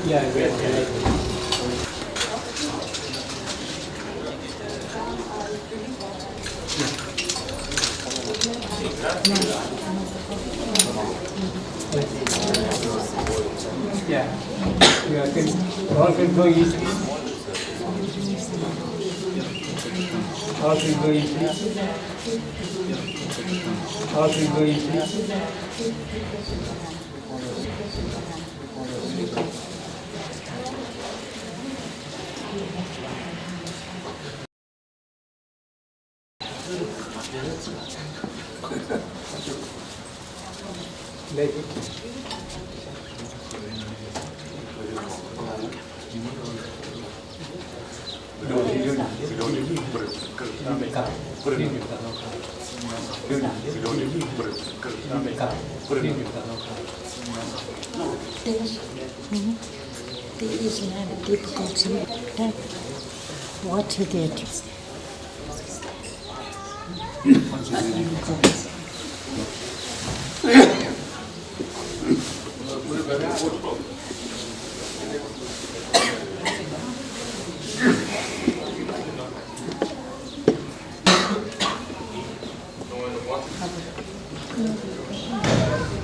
Yeah, yeah. Yeah. Yeah, all can go easily. All can go easily. All can go easily. Like it. What you did.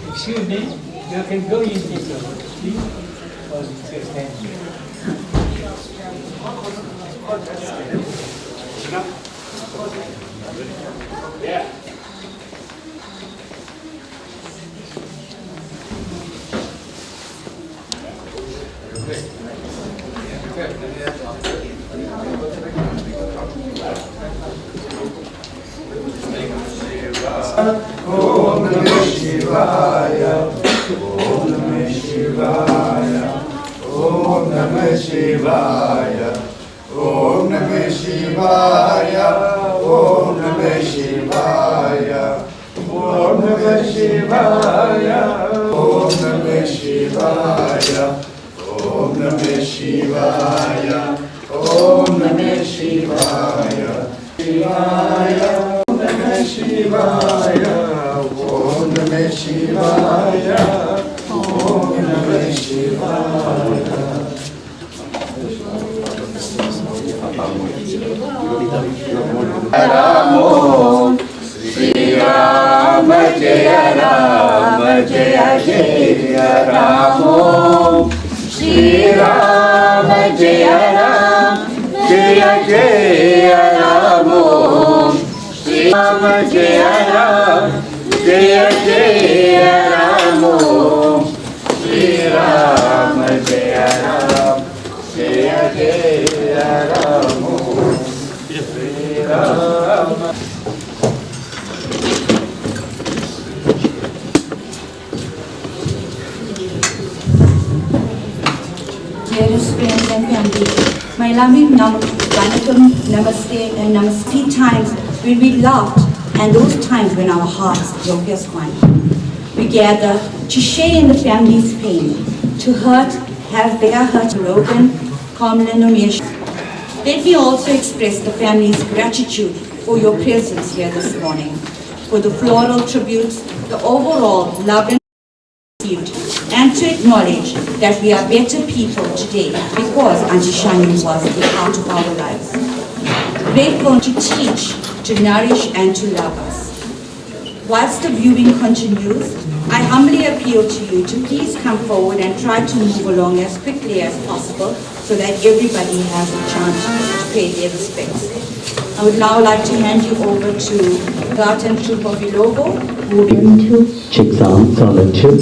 Excuse me, you can go in this one, please. Or you can stand here. Yeah. Om Namah Shivaya, Om Namah Shivaya, Om Namah Shivaya, Om Namah Shivaya, Om Namah Shivaya, Om Namah Shivaya, Om Namah Shivaya, Om Namah Shivaya, Om Namah Shivaya, Shivaya. Shivaya, Om Namah Shivaya, Om Namah Shivaya. Ramo, Sri Rama Jaya Rama Jaya Jaya Ramo, Sri Rama Jaya Rama Jaya Jaya Ramo. Rama Jaya Ram, Jaya Jaya Ramo, Sri Rama Jaya Ram, Jaya Jaya Ramo, Sri Rama. Dearest friends and family, my loving Vanakkam, Namaste and Namaste times when we laughed and those times when our hearts were just one. We gather to share in the family's pain, to have their hurt broken, common and omission. Let me also express the family's gratitude for your presence here this morning, for the floral tributes, the overall love and received, and to acknowledge that we are better people today because Auntie Shano was a part of our lives. Grateful to teach, to nourish, and to love us. Whilst the viewing continues, I humbly appeal to you to please come forward and try to move along as quickly as possible so that everybody has a chance to pay their respects. I would now like to hand you over to Garden Troop of Ilogo, who will be to Check sound, solid tube.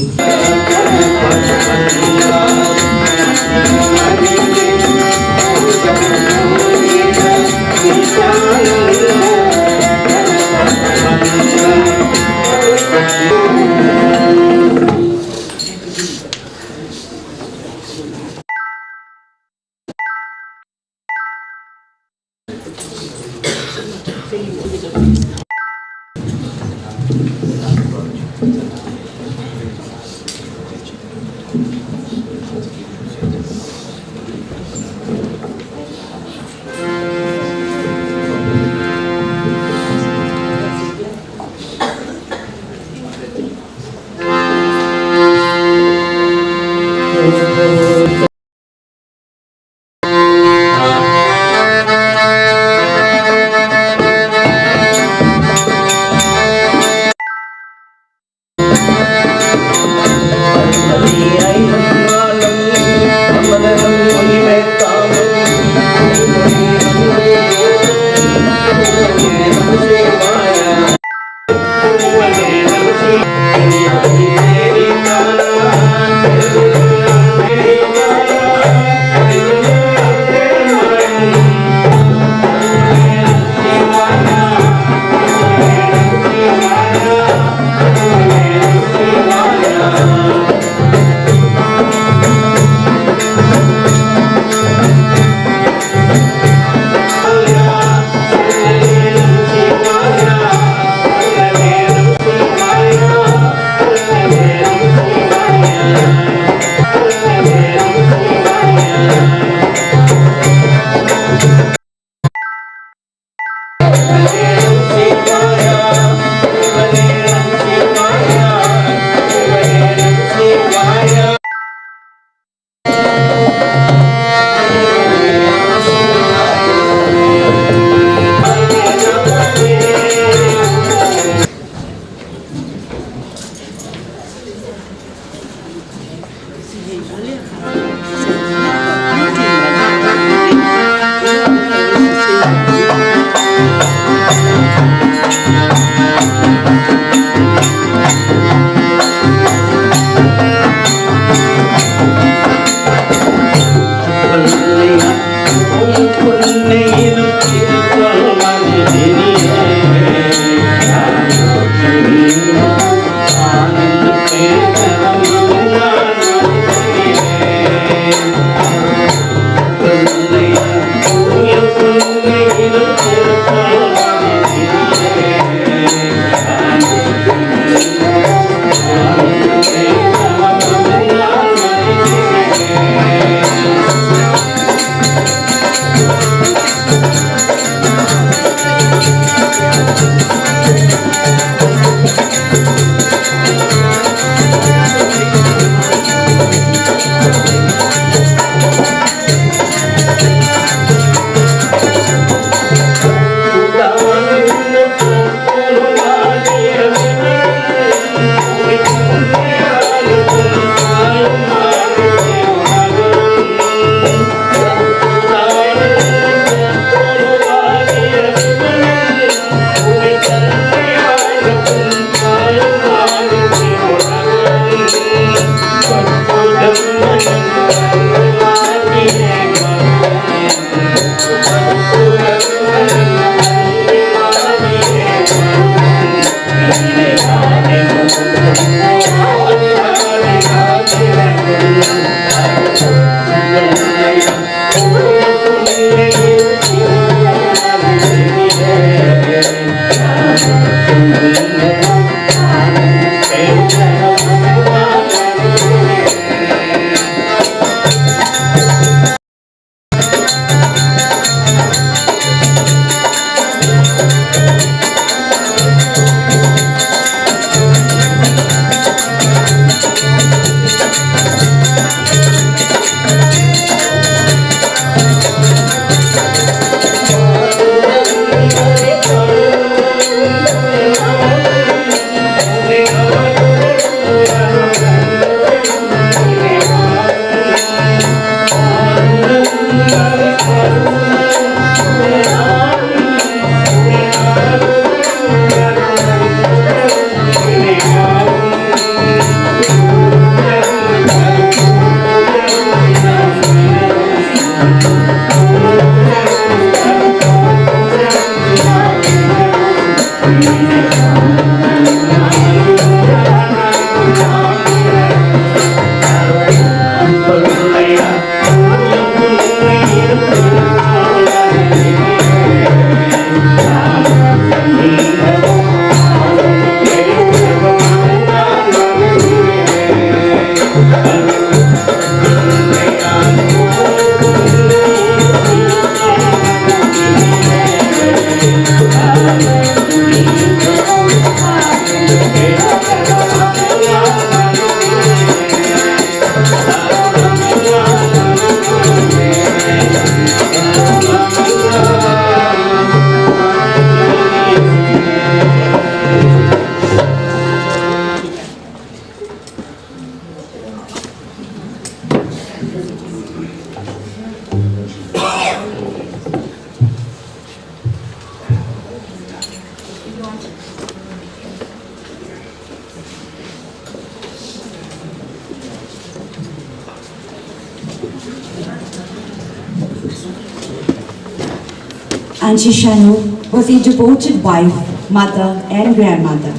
Auntie Shano was a devoted wife, mother and grandmother.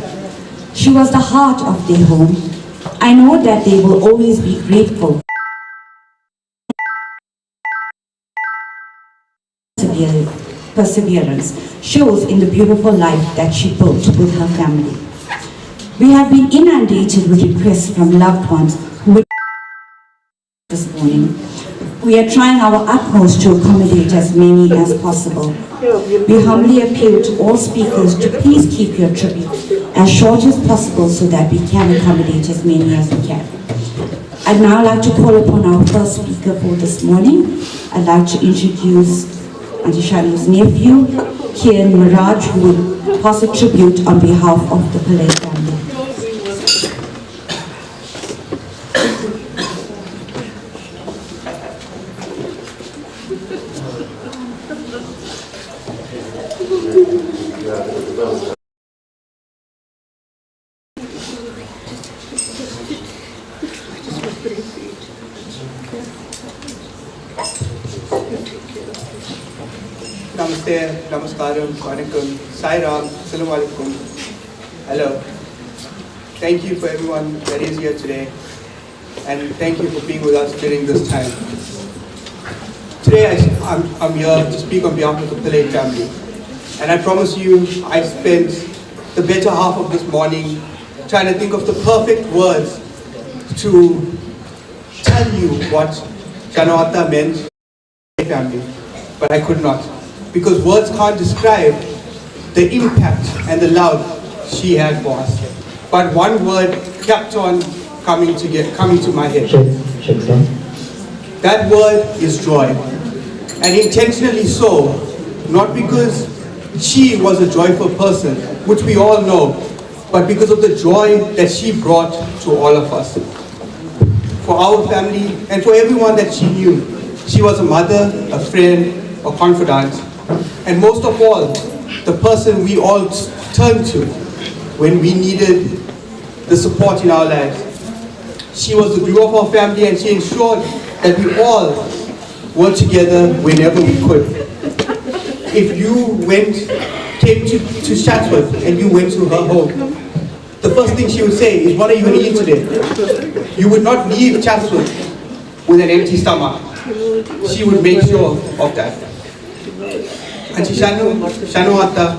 She was the heart of their home. I know that they will always be grateful. Perseverance shows in the beautiful life that she built with her family. We have been inundated with requests from loved ones who would this morning. We are trying our utmost to accommodate as many as possible. We humbly appeal to all speakers to please keep your tribute as short as possible so that we can accommodate as many as we can. I'd now like to call upon our first speaker for this morning. I'd like to introduce Auntie Shano's nephew, Kian Miraj, who will pass a tribute on behalf of the Pillay family. Namaste, Namaskaram, Vanakkam, Sai Ram, Assalamu Alaikum. Hello. Thank you for everyone that is here today, and thank you for being with us during this time. Today I'm here to speak on behalf of the Pillay family, and I promise you I spent the better half of this morning trying to think of the perfect words to tell you what Shano meant to the family, but I could not, because words can't describe the impact and the love she had for us. But one word kept on coming to my head. Check sound. That word is joy, and intentionally so, not because she was a joyful person, which we all know, but because of the joy that she brought to all of us. For our family and for everyone that she knew, she was a mother, a friend, a confidant, and most of all, the person we all turned to when we needed the support in our lives. She was the glue of our family, and she ensured that we all were together whenever we could. If you came to Chatsworth and you went to her home, the first thing she would say is, "What are you going to eat today?" You would not leave Chatsworth with an empty stomach. She would make sure of that. And Shano Atta,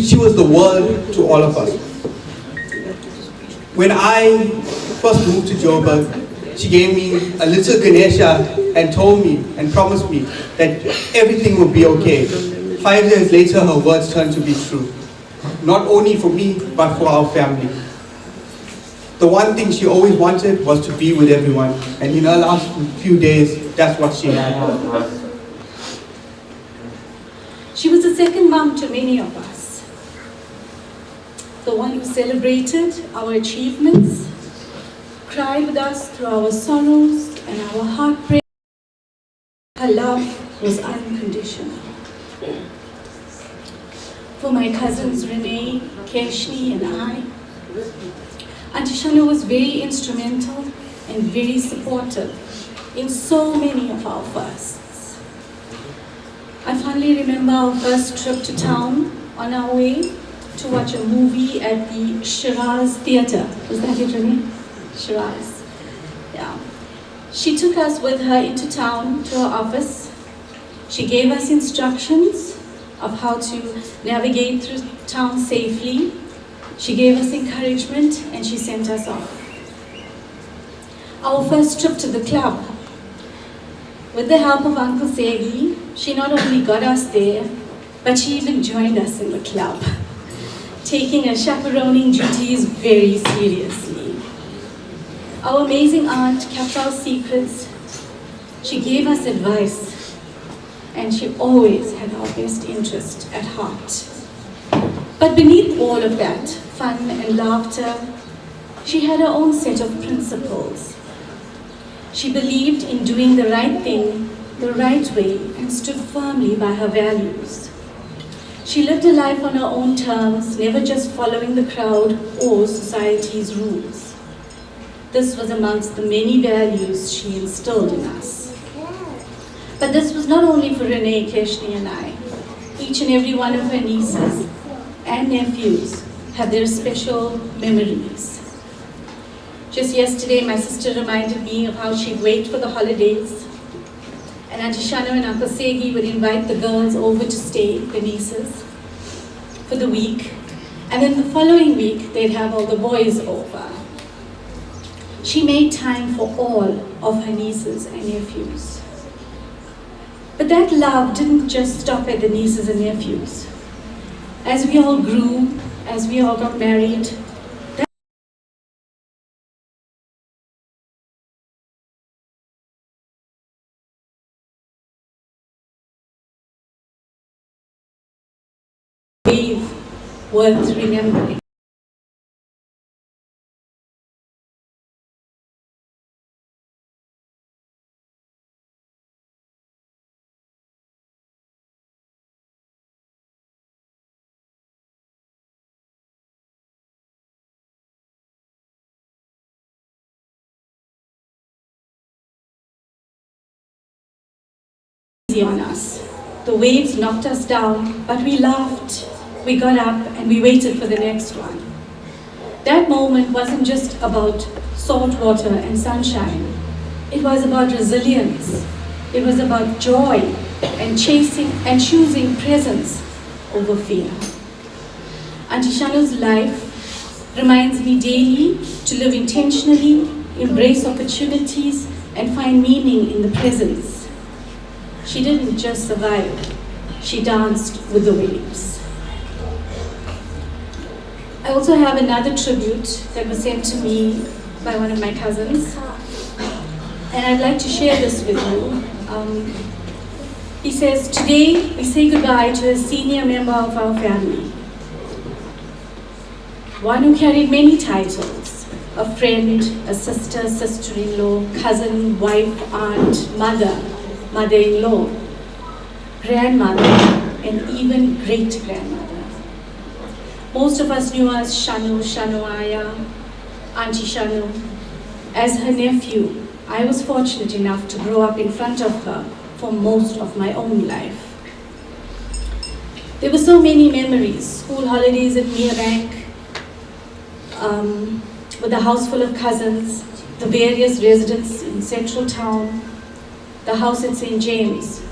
she was the world to all of us. When I first moved to Joburg, she gave me a little Ganesha and told me and promised me that everything would be okay. 5 years later, her words turned to be true. Not only for me, but for our family. The one thing she always wanted was to be with everyone, and in her last few days, that's what she had. She was a second mom to many of us. The one who celebrated our achievements, cried with us through our sorrows and our heartbreak. Her love was unconditional. For my cousins Renee, Keshni and I, Auntie Shano was very instrumental and very supportive in so many of our firsts. I fondly remember our first trip to town on our way to watch a movie at the Shiraz Theatre. Was that it, Renee? Shiraz. Yeah. She took us with her into town to her office. She gave us instructions of how to navigate through town safely. She gave us encouragement and she sent us off. Our first trip to the club. With the help of Uncle Segi, she not only got us there, but she even joined us in the club, taking her chaperoning duties very seriously. Our amazing aunt kept our secrets. She gave us advice, and she always had our best interest at heart. But beneath all of that fun and laughter, she had her own set of principles. She believed in doing the right thing, the right way, and stood firmly by her values. She lived a life on her own terms, never just following the crowd or society's rules. This was amongst the many values she instilled in us. But this was not only for Renee, Keshni and I. Each and every one of her nieces and nephews have their special memories. Just yesterday, my sister reminded me of how she'd wait for the holidays, and Auntie Shano and Uncle Segi would invite the girls over to stay, the nieces, for the week, and then the following week, they'd have all the boys over. She made time for all of her nieces and nephews. But that love didn't just stop at the nieces and nephews. As we all grew, as we all got married, wave worth remembering. on us. The waves knocked us down, but we laughed. We got up and we waited for the next one. That moment wasn't just about salt water and sunshine. It was about resilience. It was about joy and choosing presence over fear. Auntie Shano's life reminds me daily to live intentionally, embrace opportunities, and find meaning in the presence. She didn't just survive, she danced with the waves. I also have another tribute that was sent to me by one of my cousins, and I'd like to share this with you. He says, today we say goodbye to a senior member of our family, one who carried many titles: a friend, a sister, sister-in-law, cousin, wife, aunt, mother, mother-in-law, grandmother, and even great-grandmother. Most of us knew her as Shano, Shanoaya, Auntie Shano. As her nephew, I was fortunate enough to grow up in front of her for most of my own life. There were so many memories: school holidays at Meerbank, with a house full of cousins, the various residents in central town, the house at St. James,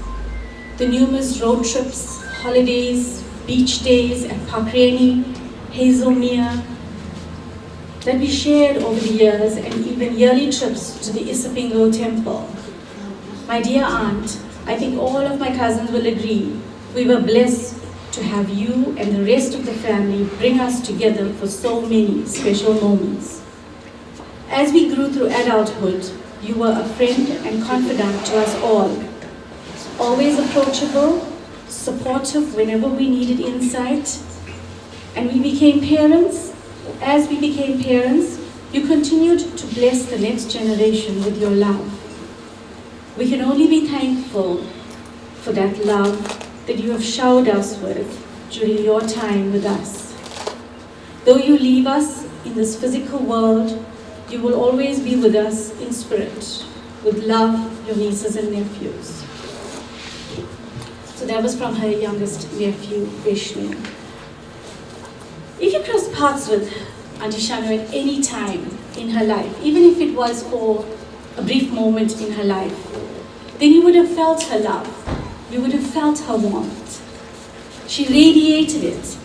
the numerous road trips, holidays, beach days at Pakreni, Hazelmere, that we shared over the years, and even yearly trips to the Isipingo temple. My dear aunt, I think all of my cousins will agree, we were blessed to have you and the rest of the family bring us together for so many special moments. As we grew through adulthood, you were a friend and confidant to us all. Always approachable, supportive whenever we needed insight. And we became parents. As we became parents, you continued to bless the next generation with your love. We can only be thankful for that love that you have showered us with during your time with us. Though you leave us in this physical world, you will always be with us in spirit. With love, your nieces and nephews. So that was from her youngest nephew, Vishnu. If you cross paths with Auntie Shano at any time in her life, even if it was for a brief moment in her life, then you would have felt her love. You would have felt her warmth. She radiated it.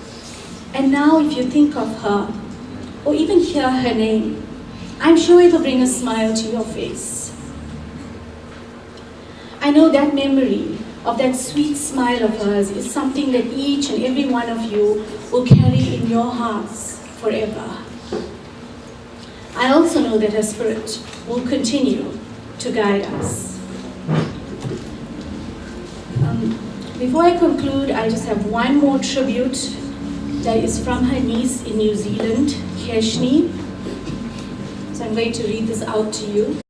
And now if you think of her, or even hear her name, I'm sure it will bring a smile to your face. I know that memory of that sweet smile of hers is something that each and every one of you will carry in your hearts forever. I also know that her spirit will continue to guide us. Before I conclude, I just have one more tribute that is from her niece in New Zealand, Keshni. So I'm going to read this out to you.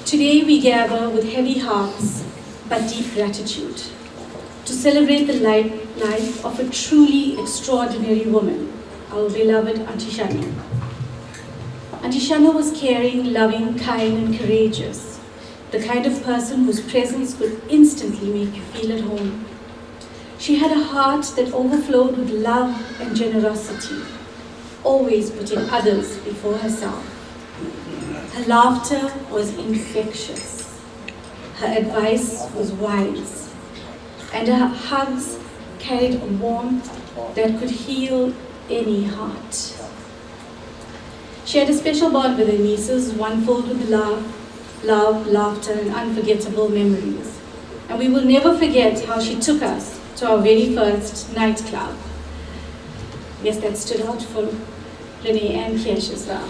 Today we gather with heavy hearts but deep gratitude to celebrate the life of a truly extraordinary woman, our beloved Auntie Shano. Auntie Shano was caring, loving, kind, and courageous, the kind of person whose presence could instantly make you feel at home. She had a heart that overflowed with love and generosity, always putting others before herself. Her laughter was infectious. Her advice was wise. And her hugs carried a warmth that could heal any heart. She had a special bond with her nieces, one filled with love, laughter, and unforgettable memories. And we will never forget how she took us to our very first nightclub. Yes, that stood out for Renee and Kirsch as well.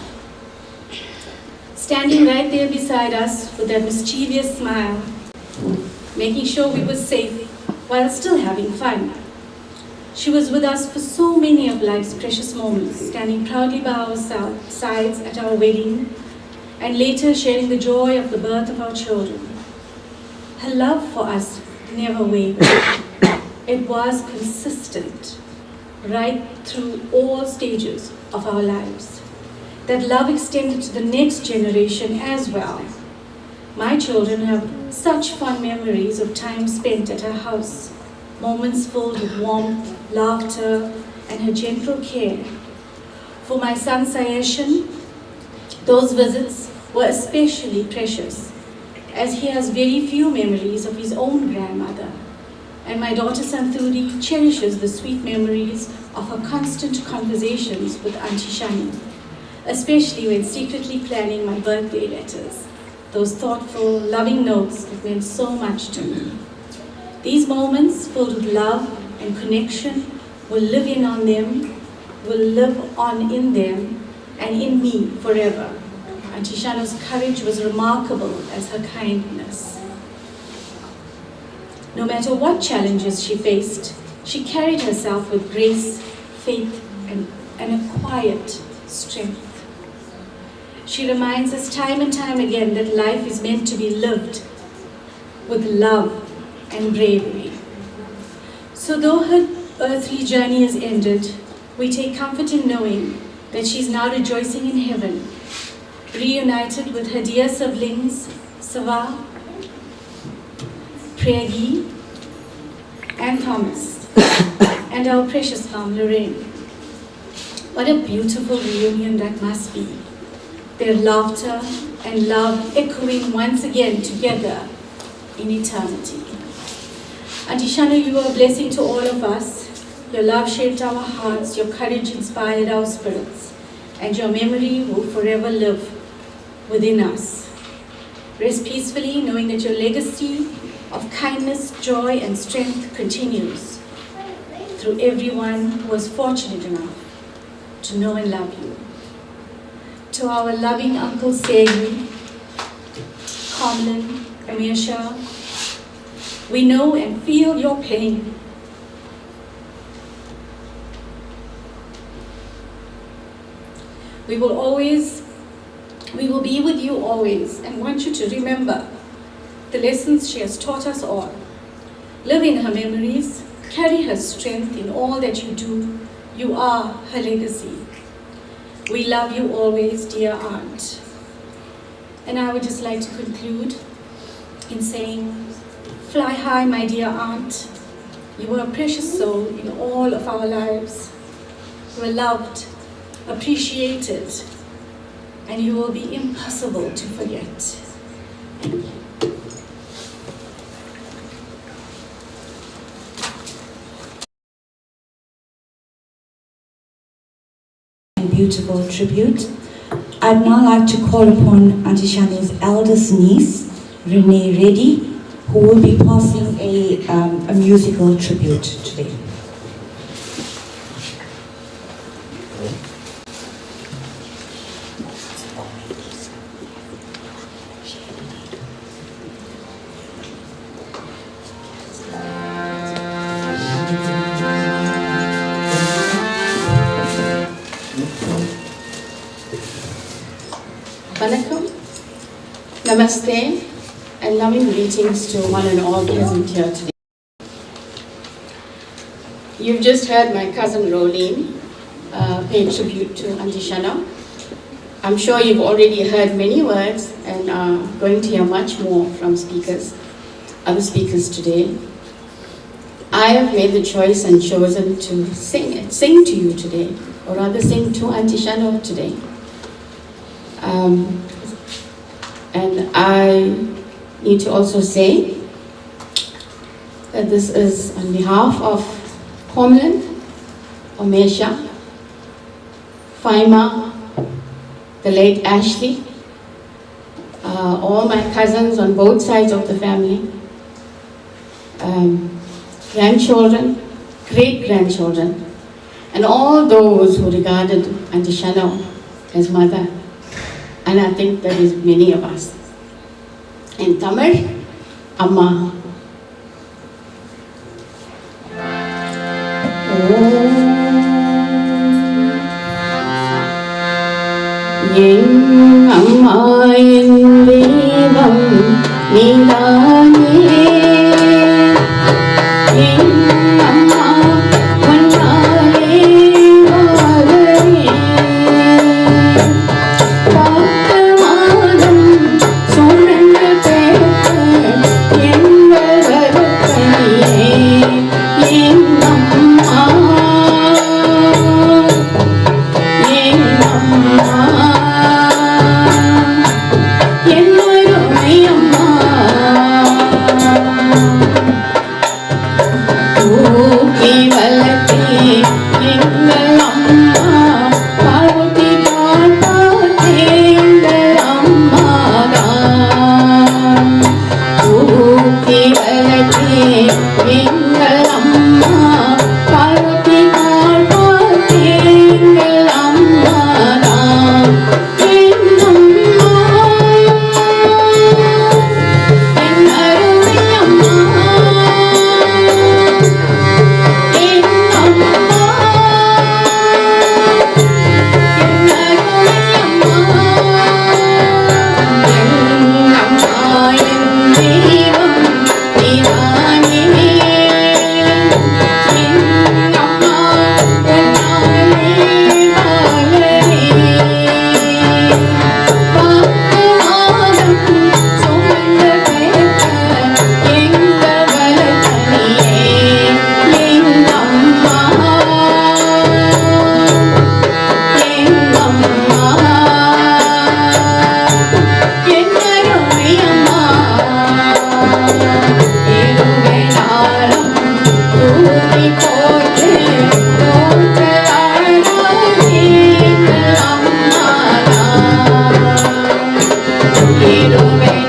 Standing right there beside us with that mischievous smile, making sure we were safe while still having fun. She was with us for so many of life's precious moments, standing proudly by our sides at our wedding, and later sharing the joy of the birth of our children. Her love for us never wavered. It was consistent right through all stages of our lives. that love extended to the next generation as well. My children have such fond memories of time spent at her house, moments filled with warmth, laughter, and her gentle care. For my son Sayeshan, those visits were especially precious, as he has very few memories of his own grandmother. And my daughter Santuri cherishes the sweet memories of her constant conversations with Auntie Shano, especially when secretly planning my birthday letters, those thoughtful, loving notes that meant so much to me. These moments filled with love and connection will live on in them and in me forever. Auntie Shano's courage was remarkable as her kindness. No matter what challenges she faced, she carried herself with grace, faith, and a quiet strength. She reminds us time and time again that life is meant to be lived with love and bravery. So though her earthly journey is ended, we take comfort in knowing that she is now rejoicing in heaven, reunited with her dear siblings, Sava, Pregi, and Thomas, and our precious mom, Lorraine. What a beautiful reunion that must be. Their laughter and love echoing once again together in eternity. Auntie Shano, you are a blessing to all of us. Your love shaped our hearts, your courage inspired our spirits, and your memory will forever live within us. Rest peacefully, knowing that your legacy of kindness, joy, and strength continues through everyone who was fortunate enough to know and love you. To our loving Uncle Segi, Kamlan, Amirsha, we know and feel your pain. We will be with you always and want you to remember the lessons she has taught us all. Live in her memories, carry her strength in all that you do. You are her legacy. We love you always, dear aunt. And I would just like to conclude in saying, fly high, my dear aunt. You are a precious soul in all of our lives. You are loved, appreciated, and you will be impossible to forget. Thank you. Beautiful tribute. I'd now like to call upon Auntie Shano's eldest niece, Renee Reddy, who will be passing a musical tribute today. Vanakkam, Namaste, and loving greetings to one and all present here today. You've just heard my cousin Rolene pay tribute to Auntie Shano. I'm sure you've already heard many words and are going to hear much more from other speakers today. I have made the choice and chosen to sing to you today, or rather sing to Auntie Shano today. And I need to also say that this is on behalf of Komlan, Omesha, Faima, the late Ashley, all my cousins on both sides of the family, grandchildren, great-grandchildren, and all those who regarded Auntie Shano as mother. And I think there is many of us. In Tamil, Amma. Yen Amma en Devam Nilane. Yen Amma Vanale Valare. Amen.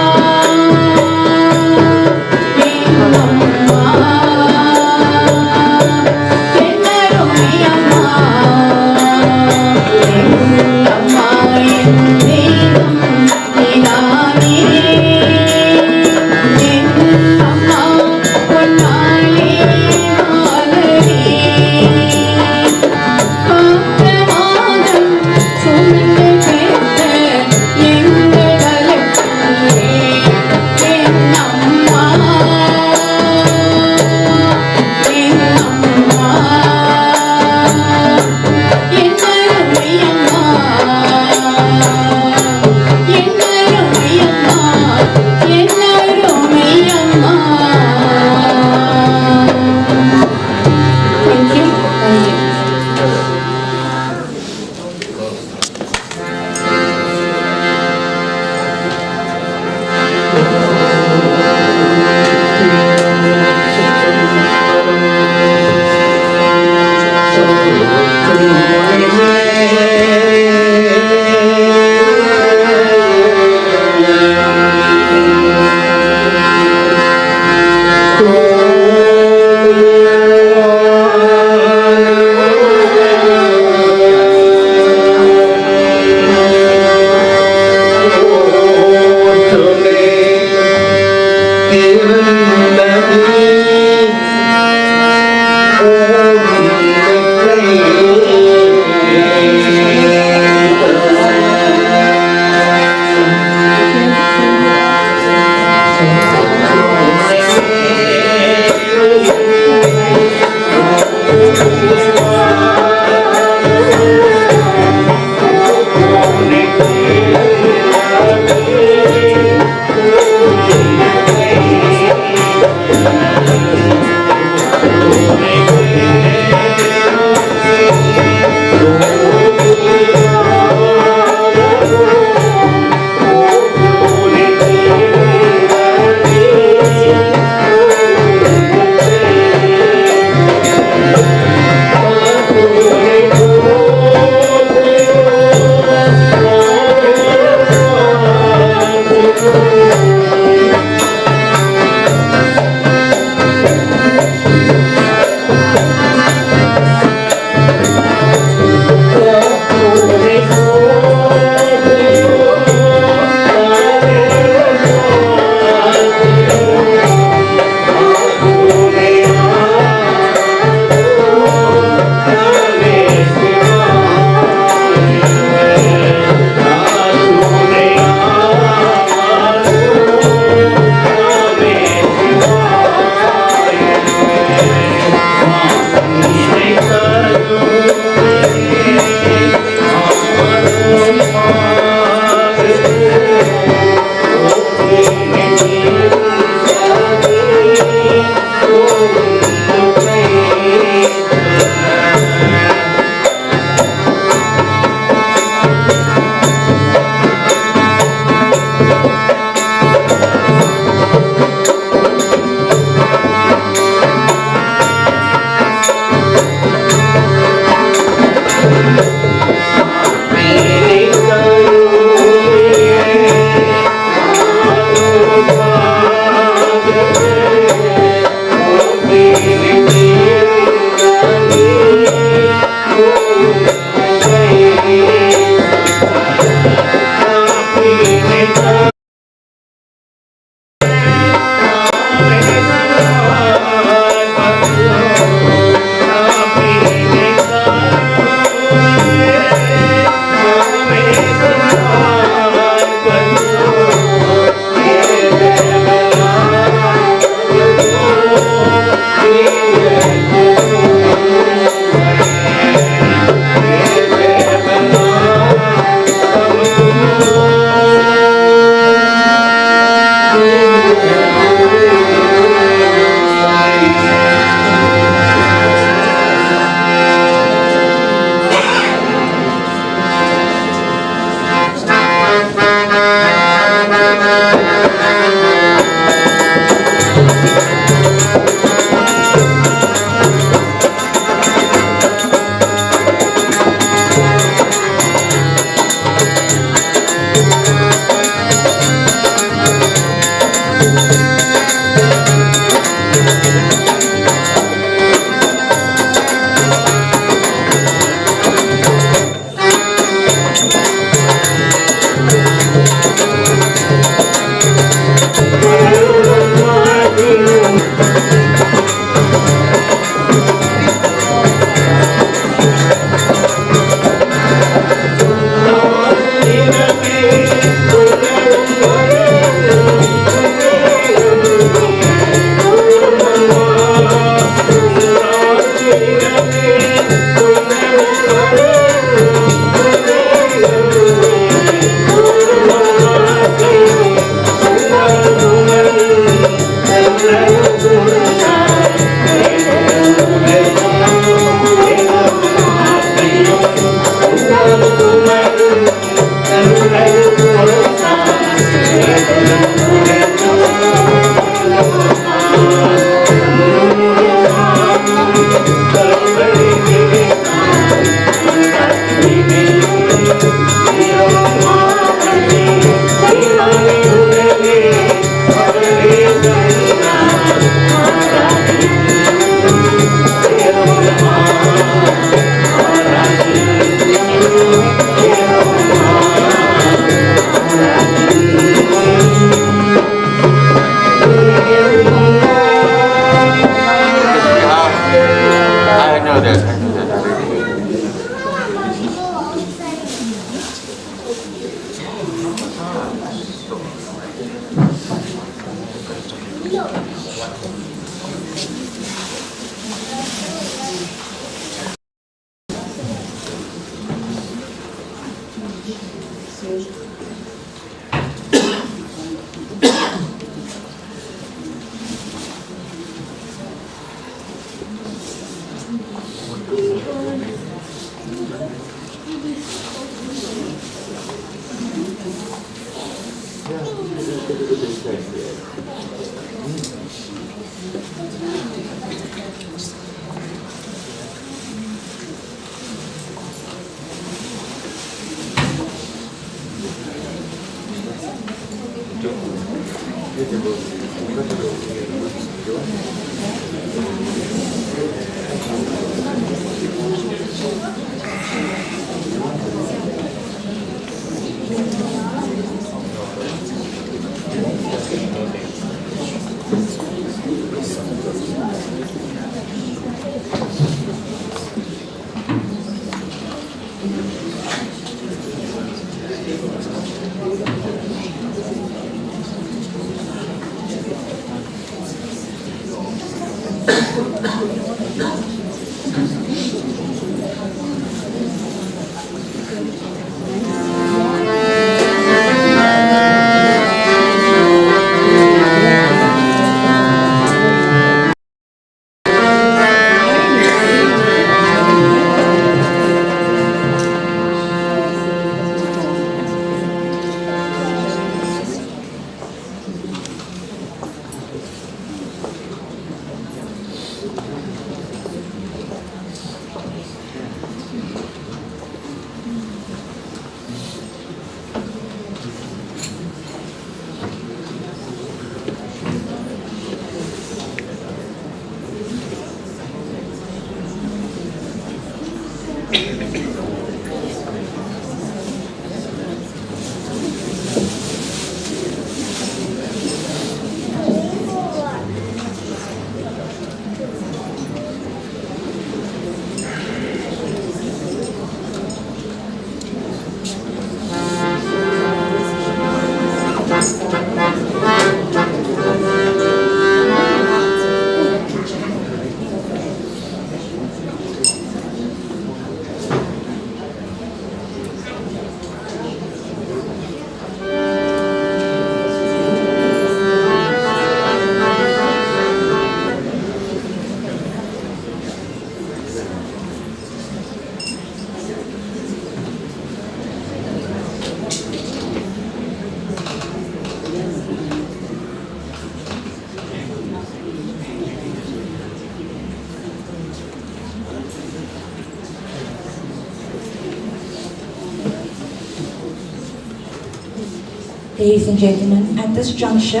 Ladies and gentlemen, at this juncture,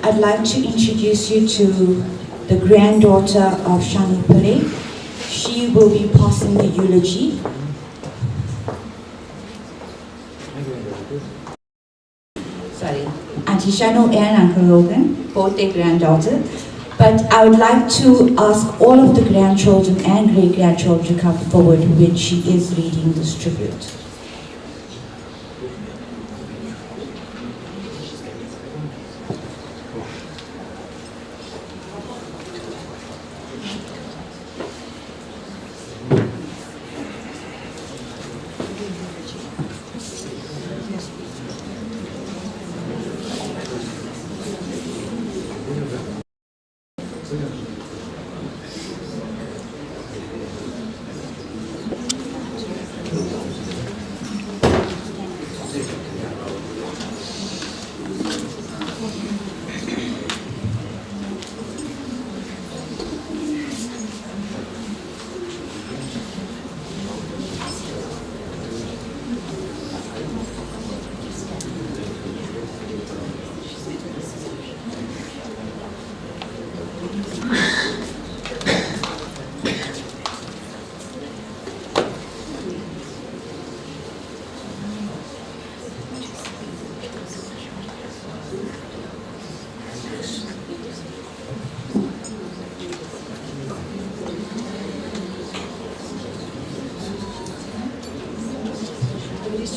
I'd like to introduce you to the granddaughter of Santhimanni Pillay. She will be passing the eulogy. Sorry, Auntie Shano and Uncle Logan, both their granddaughters. But I would like to ask all of the grandchildren and great-grandchildren to come forward when she is reading this tribute.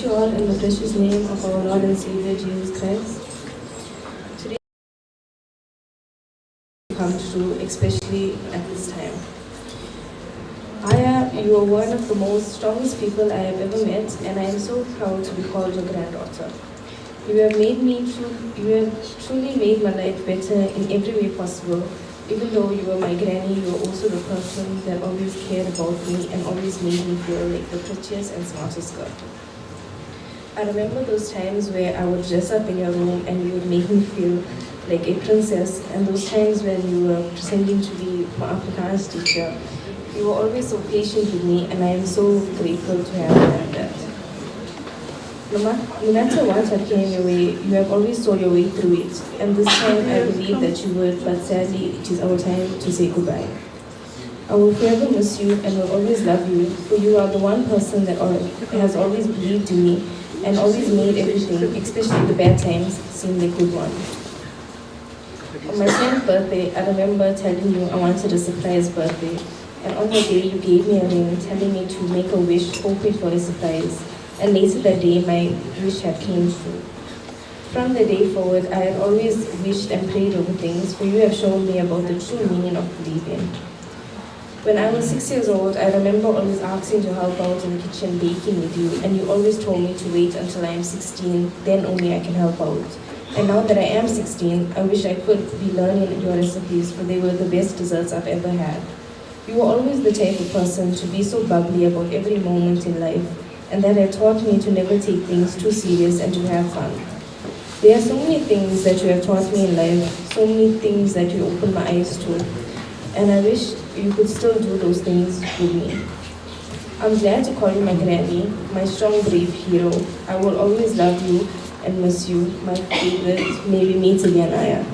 You all in the precious name of our Lord and Savior Jesus Christ. Today come true, especially at this time. You are one of the most strongest people I have ever met, and I am so proud to be called your granddaughter. You have truly made my life better in every way possible. Even though you were my granny, you were also the person that always cared about me and always made me feel like the prettiest and smartest girl. I remember those times where I would dress up in your room and you would make me feel like a princess, and those times when you were pretending to be my Afrikaans teacher. You were always so patient with me, and I am so grateful to have done that. No matter what had came your way, you have always saw your way through it, and this time I believe that you would, but sadly it is our time to say goodbye. I will forever miss you and will always love you, for you are the one person that has always believed in me and always made everything, especially the bad times, seem like good one. On my 10th birthday, I remember telling you I wanted a surprise birthday, and on the day you gave me a ring telling me to make a wish, hoping for a surprise, and later that day my wish had came true. From the day forward, I had always wished and prayed over things, for you have shown me about the true meaning of believing. When I was 6 years old, I remember always asking to help out in the kitchen baking with you, and you always told me to wait until I am 16, then only I can help out. And now that I am 16, I wish I could be learning your recipes, for they were the best desserts I've ever had. You were always the type of person to be so bubbly about every moment in life, and that had taught me to never take things too serious and to have fun. There are so many things that you have taught me in life, so many things that you opened my eyes to, and I wish you could still do those things with me. I'm glad to call you my granny, my strong, brave hero. I will always love you and miss you, my favorite. Maybe meet again, Aya.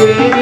Shano.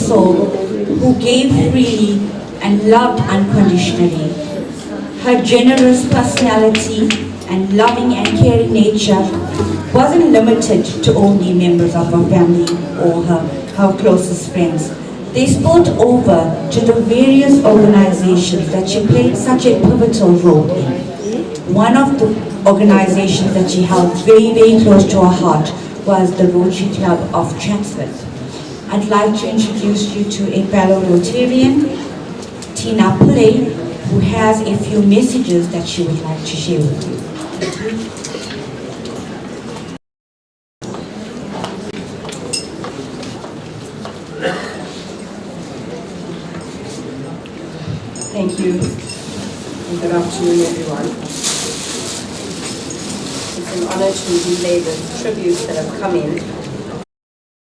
Soul who gave freely and loved unconditionally. Her generous personality and loving and caring nature wasn't limited to only members of her family or her closest friends. They spilled over to the various organizations that she played such a pivotal role in. One of the organizations that she held very, very close to her heart was the Rotary Club of Chatsworth. I'd like to introduce you to a fellow Rotarian, Santhimanni Pillay, who has a few messages that she would like to share with you. Thank you, and good afternoon, everyone. It's an honor to relay the tributes that have come in.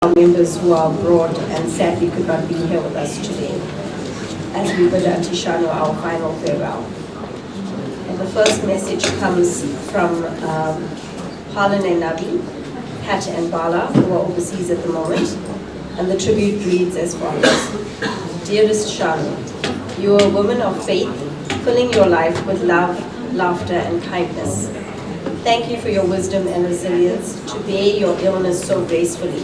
Our members who are abroad and sadly could not be here with us today, as we bid Auntie Shano our final farewell. And the first message comes from Harlan and Nabi, Pat and Bala, who are overseas at the moment, and the tribute reads as follows. Dearest Shano, you are a woman of faith, filling your life with love, laughter, and kindness. Thank you for your wisdom and resilience to bear your illness so gracefully.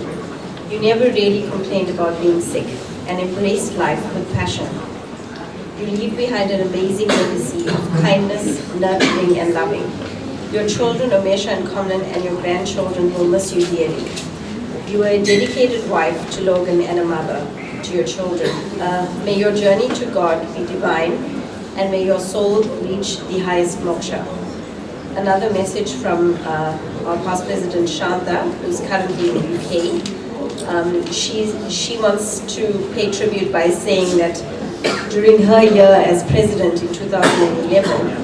You never really complained about being sick and embraced life with passion. You leave behind an amazing legacy of kindness, nurturing, and loving. Your children, Omesha and Conlon, and your grandchildren will miss you dearly. You are a dedicated wife to Logan and a mother to your children. May your journey to God be divine, and may your soul reach the highest moksha. Another message from our past president Shanta, who's currently in the UK. She wants to pay tribute by saying that during her year as president in 2011,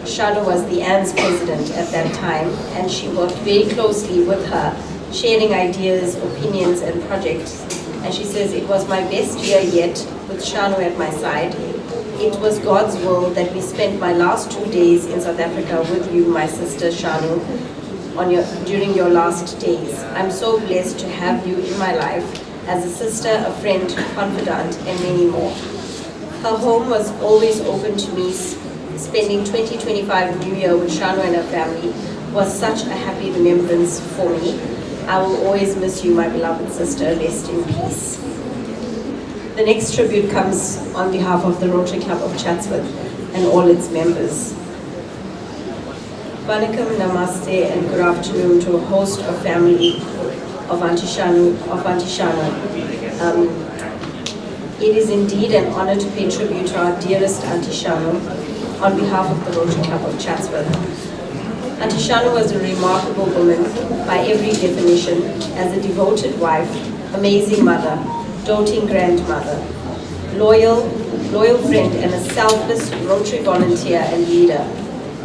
Shano was the ANZ president at that time, and she worked very closely with her, sharing ideas, opinions, and projects. And she says, it was my best year yet with Shano at my side. It was God's will that we spent my last 2 days in South Africa with you, my sister Shano, during your last days. I'm so blessed to have you in my life as a sister, a friend, confidant, and many more. Her home was always open to me. Spending 2025 New Year with Shano and her family was such a happy remembrance for me. I will always miss you, my beloved sister. Rest in peace. The next tribute comes on behalf of the Rotary Club of Chatsworth and all its members. Vanakkam, namaste, and good afternoon to a host of family of Auntie Shano. It is indeed an honor to pay tribute to our dearest Auntie Shano on behalf of the Rotary Club of Chatsworth. Auntie Shano was a remarkable woman by every definition, as a devoted wife, amazing mother, doting grandmother, loyal friend, and a selfless Rotary volunteer and leader,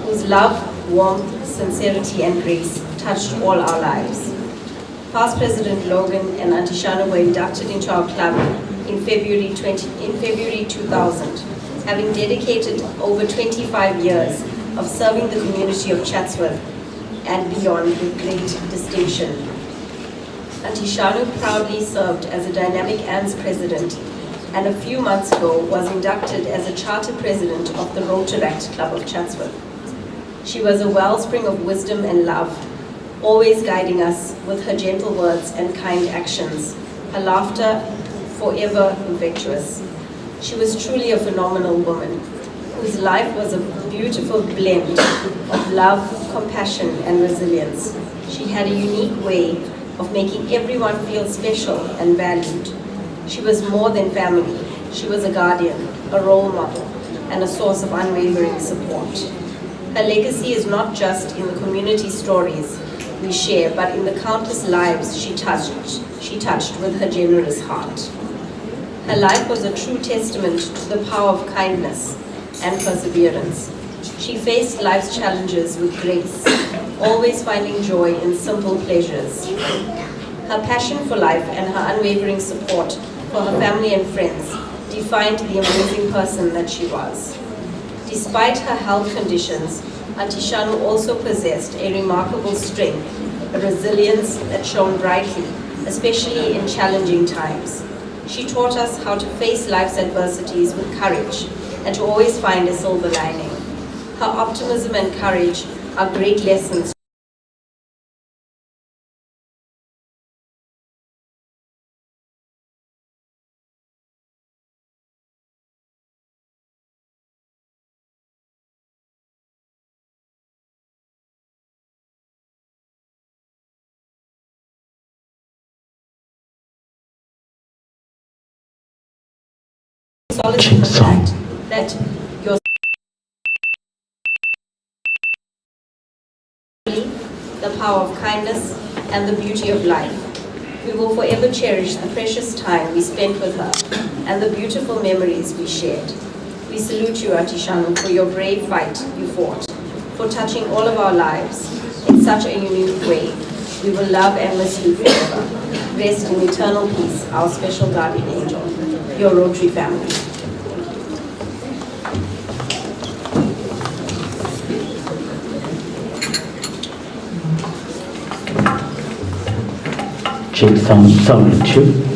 whose love, warmth, sincerity, and grace touched all our lives. Past President Logan and Auntie Shano were inducted into our club in February 2000, having dedicated over 25 years of serving the community of Chatsworth and beyond with great distinction. Auntie Shano proudly served as a dynamic ANZ president, and a few months ago was inducted as a charter president of the Rotary Club of Chatsworth. She was a wellspring of wisdom and love, always guiding us with her gentle words and kind actions, her laughter forever infectious. She was truly a phenomenal woman, whose life was a beautiful blend of love, compassion, and resilience. She had a unique way of making everyone feel special and valued. She was more than family. She was a guardian, a role model, and a source of unwavering support. Her legacy is not just in the community stories we share, but in the countless lives she touched with her generous heart. Her life was a true testament to the power of kindness and perseverance. She faced life's challenges with grace, always finding joy in simple pleasures. Her passion for life and her unwavering support for her family and friends defined the amazing person that she was. Despite her health conditions, Auntie Shano also possessed a remarkable strength, a resilience that shone brightly, especially in challenging times. She taught us how to face life's adversities with courage and to always find a silver lining. Her optimism and courage are great lessons. Solid in the fact that your the power of kindness and the beauty of life. We will forever cherish the precious time we spent with her and the beautiful memories we shared. We salute you, Auntie Shano, for your brave fight you fought, for touching all of our lives in such a unique way. We will love and miss you forever. Rest in eternal peace, our special guardian angel, your Rotary family. 제3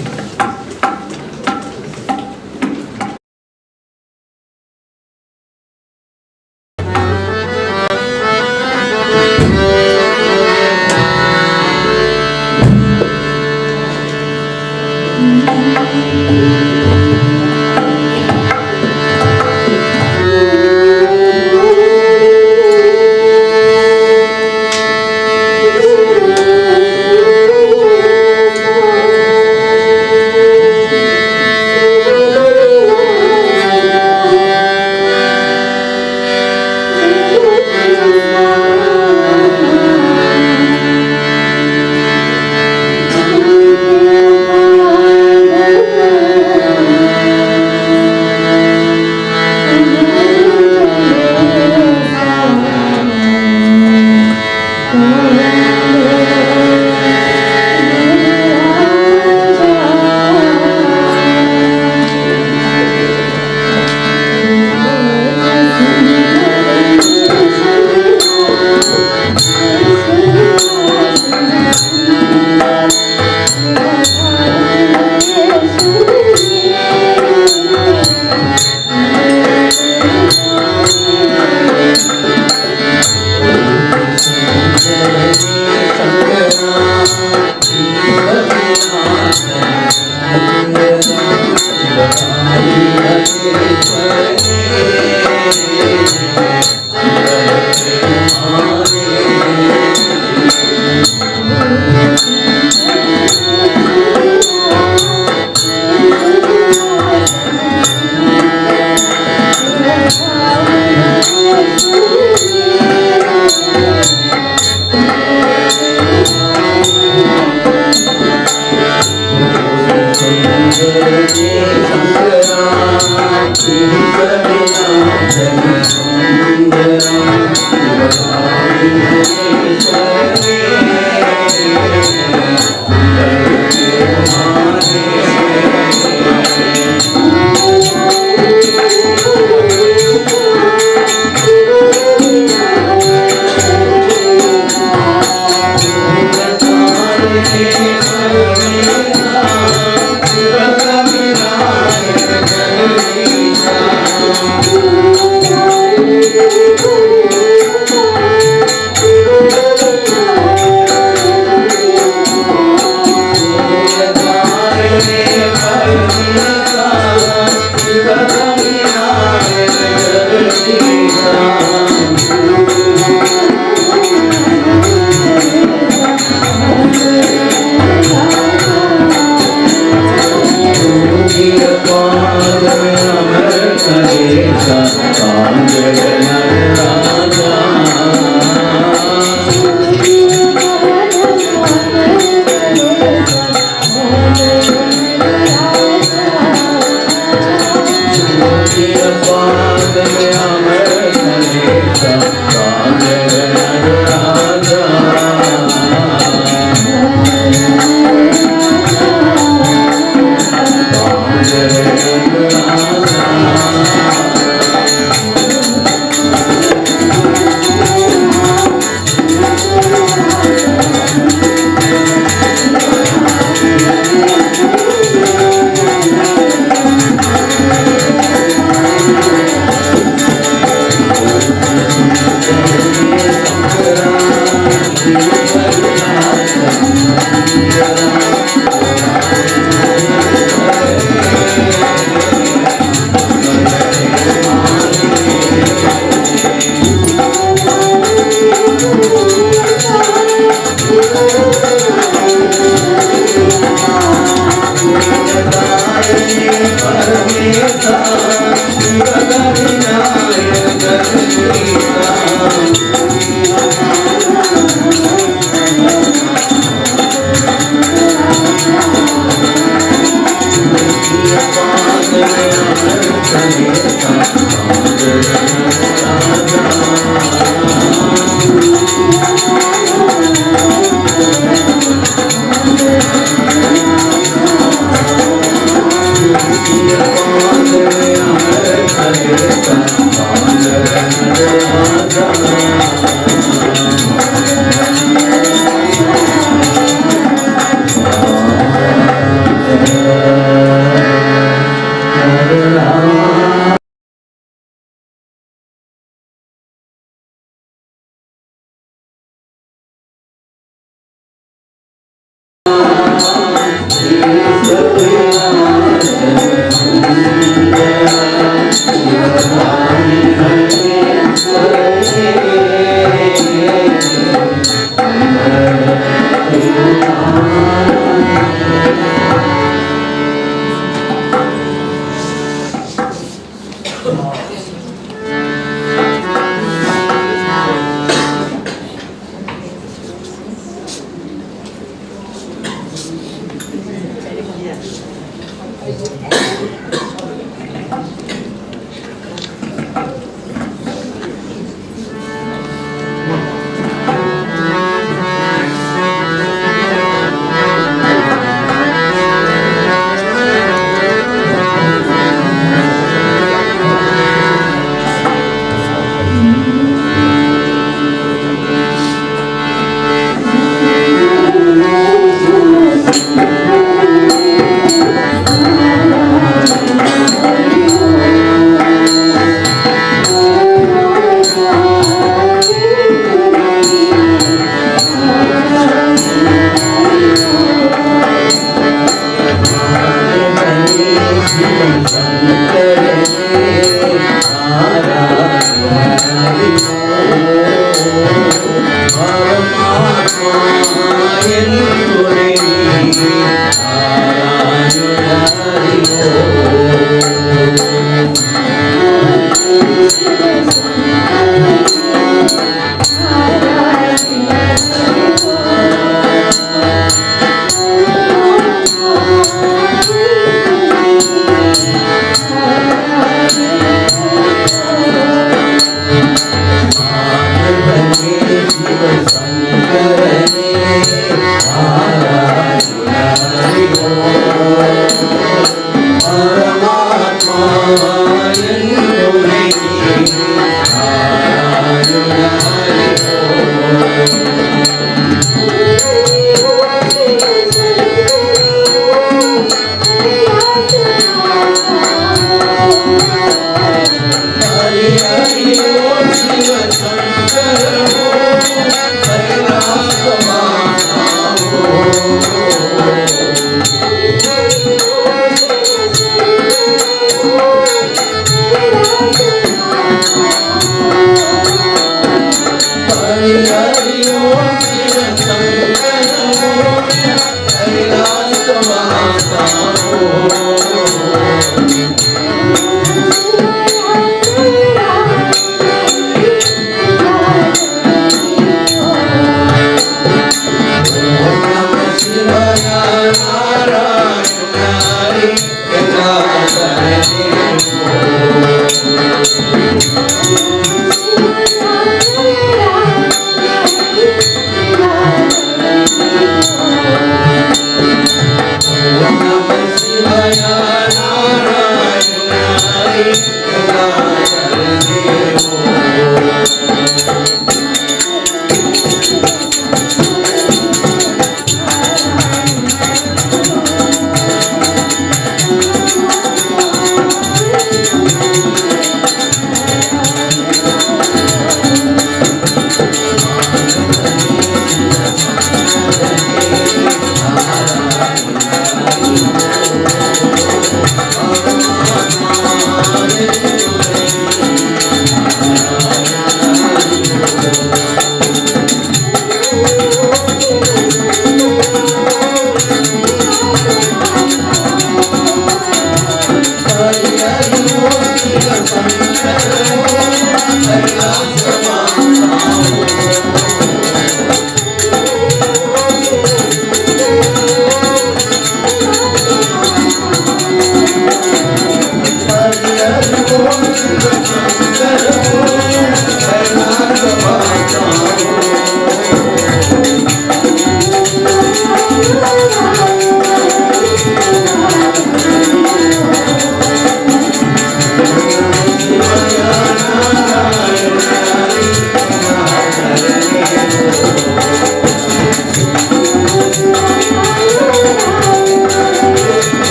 Thank you. Thank you.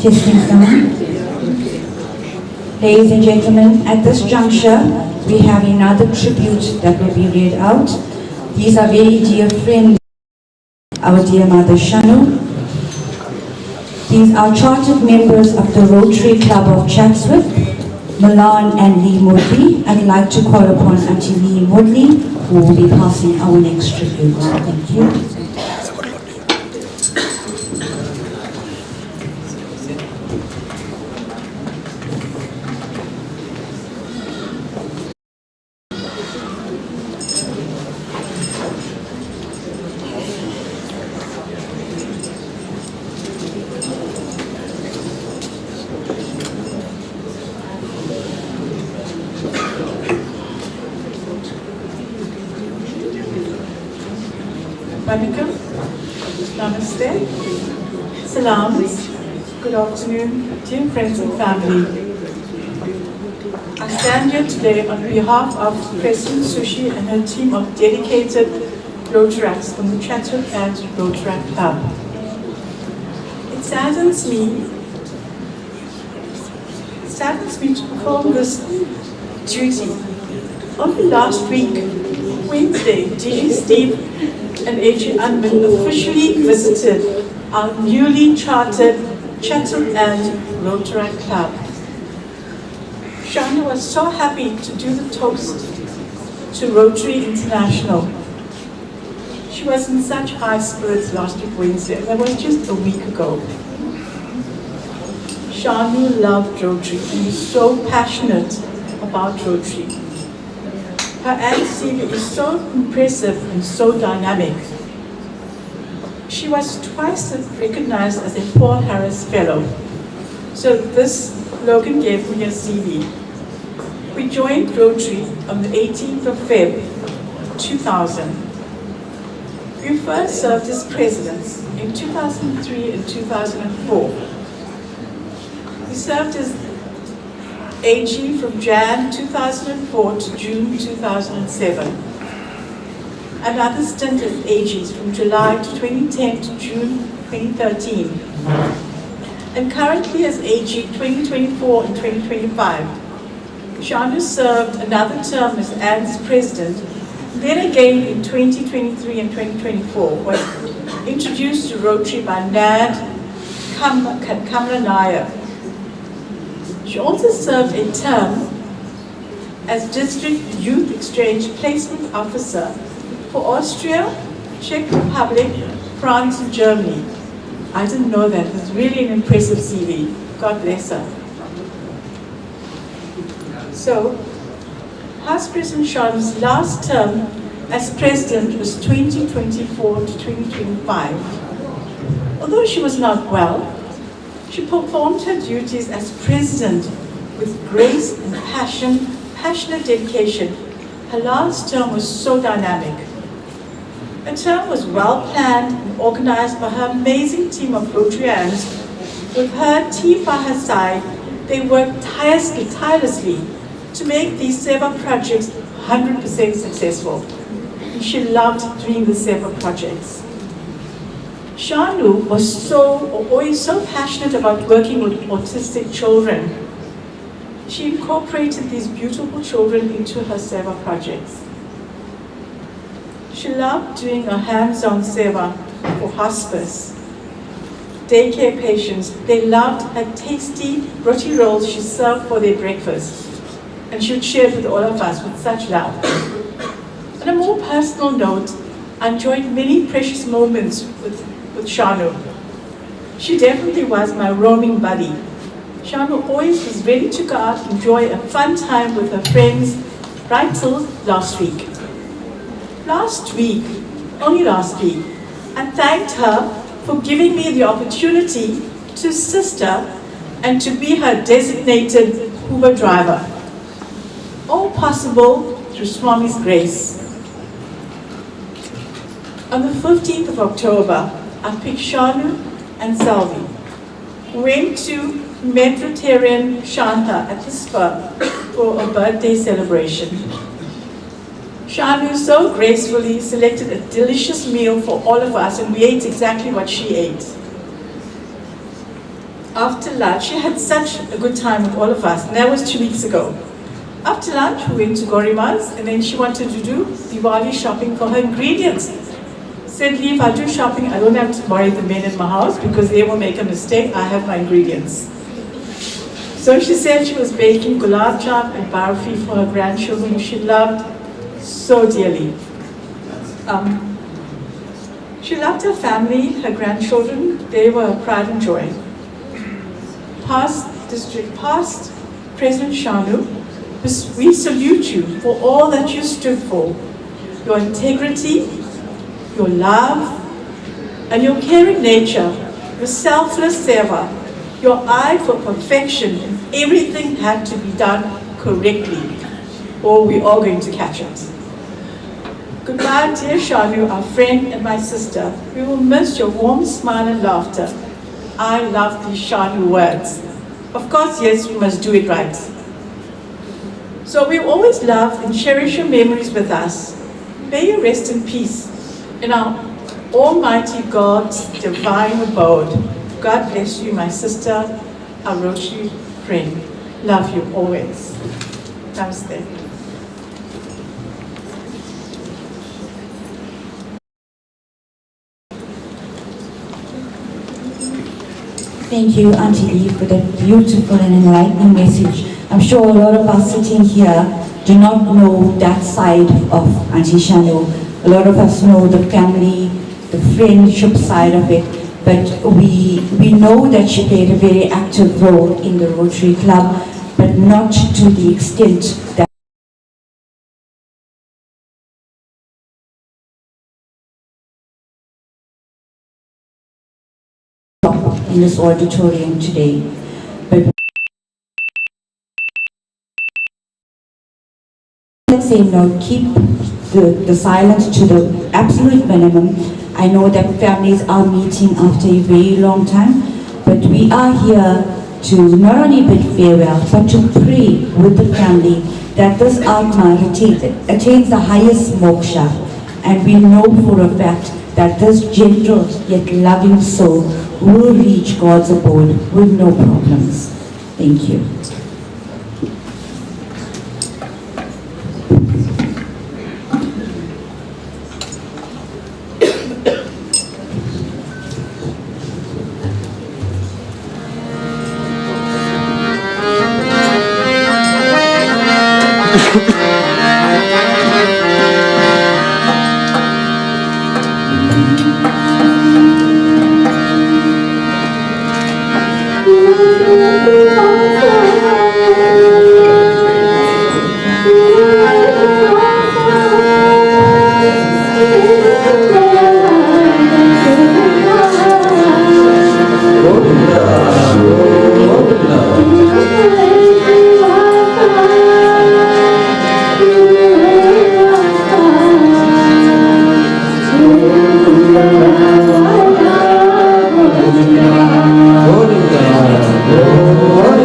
Ladies and gentlemen, Ladies and gentlemen, at this juncture, we have another tribute that will be read out. These are very dear friends, our dear mother Shano. These are chartered members of the Rotary Club of Chatsworth, Milan and Lee Moodley. I'd like to call upon Auntie Lee Moodley, who will be passing our next tribute. Thank you. Vanakkam, Namaste, Salams, good afternoon, dear friends and family. I stand here today on behalf of President Sushi and her team of dedicated Rotaracts from the Chatsworth and Rotaract Club. It saddens me to perform this duty. Only last week, Wednesday, DG Steve and AG Unman officially visited our newly chartered Chatsworth and Rotaract Club. Shano was so happy to do the toast to Rotary International. She was in such high spirits last week Wednesday. That was just a week ago. Shano loved Rotary and was so passionate about Rotary. Her Aunt Celia is so impressive and so dynamic. She was twice recognized as a Paul Harris Fellow. So this Logan gave me a CV. We joined Rotary on the 18th of Feb 2000. We first served as presidents in 2003 and 2004. We served as AG from Jan 2004 to June 2007. Another stint as AGs from July to 2010 to June 2013. And currently as AG 2024 and 2025. Shano served another term as ANZ president Then again in 2023 and 2024 was introduced to Rotary by Nad Kamla Nair. She also served a term as District Youth Exchange Placement Officer for Austria, Czech Republic, France and Germany. I didn't know that. It's really an impressive CV. God bless her. So, House President Shano's last term as president was 2024 to 2025. Although she was not well, she performed her duties as president with grace and passionate dedication. Her last term was so dynamic. Her term was well planned and organized by her amazing team of Rotarians. With her team by her side, they worked tirelessly to make these SEVA projects 100% successful. And she loved doing the SEVA projects. Shano was always so passionate about working with autistic children. She incorporated these beautiful children into her SEVA projects. She loved doing a hands-on SEVA for hospice, daycare patients. They loved her tasty roti rolls she served for their breakfast, and she would share it with all of us with such love. On a more personal note, I enjoyed many precious moments with Shano. She definitely was my roaming buddy. Shano always was ready to go out and enjoy a fun time with her friends right till last week. Only last week, I thanked her for giving me the opportunity to assist her and to be her designated Uber driver. All possible through Swami's grace. On the 15th of October, I picked Shano and Salvi. We went to Mediterranean Shanta at the spa for a birthday celebration. Shano so gracefully selected a delicious meal for all of us, and we ate exactly what she ate. After lunch, she had such a good time with all of us, and that was 2 weeks ago. After lunch, we went to Gorima's, and then she wanted to do Diwali shopping for her ingredients. Said, if I do shopping, I don't have to worry the men in my house because they will make a mistake. I have my ingredients. So she said she was baking gulab jam and barfi for her grandchildren, who she loved so dearly. She loved her family, her grandchildren. They were her pride and joy. Past President Shano, we salute you for all that you stood for. Your integrity, your love, and your caring nature, your selfless seva, your eye for perfection, and everything had to be done correctly, or we're all going to catch it. Goodbye, dear Shano, our friend and my sister. We will miss your warm smile and laughter. I love these Shano words. Of course, yes, we must do it right. So we always love and cherish your memories with us. May you rest in peace in our Almighty God's divine abode. God bless you, my sister, our Rotary friend. Love you always. Namaste. Thank you, Auntie Lee, for that beautiful and enlightening message. I'm sure a lot of us sitting here do not know that side of Auntie Shano. A lot of us know the family, the friendship side of it, but we know that she played a very active role in the Rotary Club, but not to the extent that in this auditorium today. But let's say no, keep the silence to the absolute minimum. I know that families are meeting after a very long time, but we are here to not only bid farewell, but to pray with the family that this Atma attains the highest moksha. And we know for a fact that this gentle yet loving soul will reach God's abode with no problems. Thank you. Govinda, Govinda.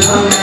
Hare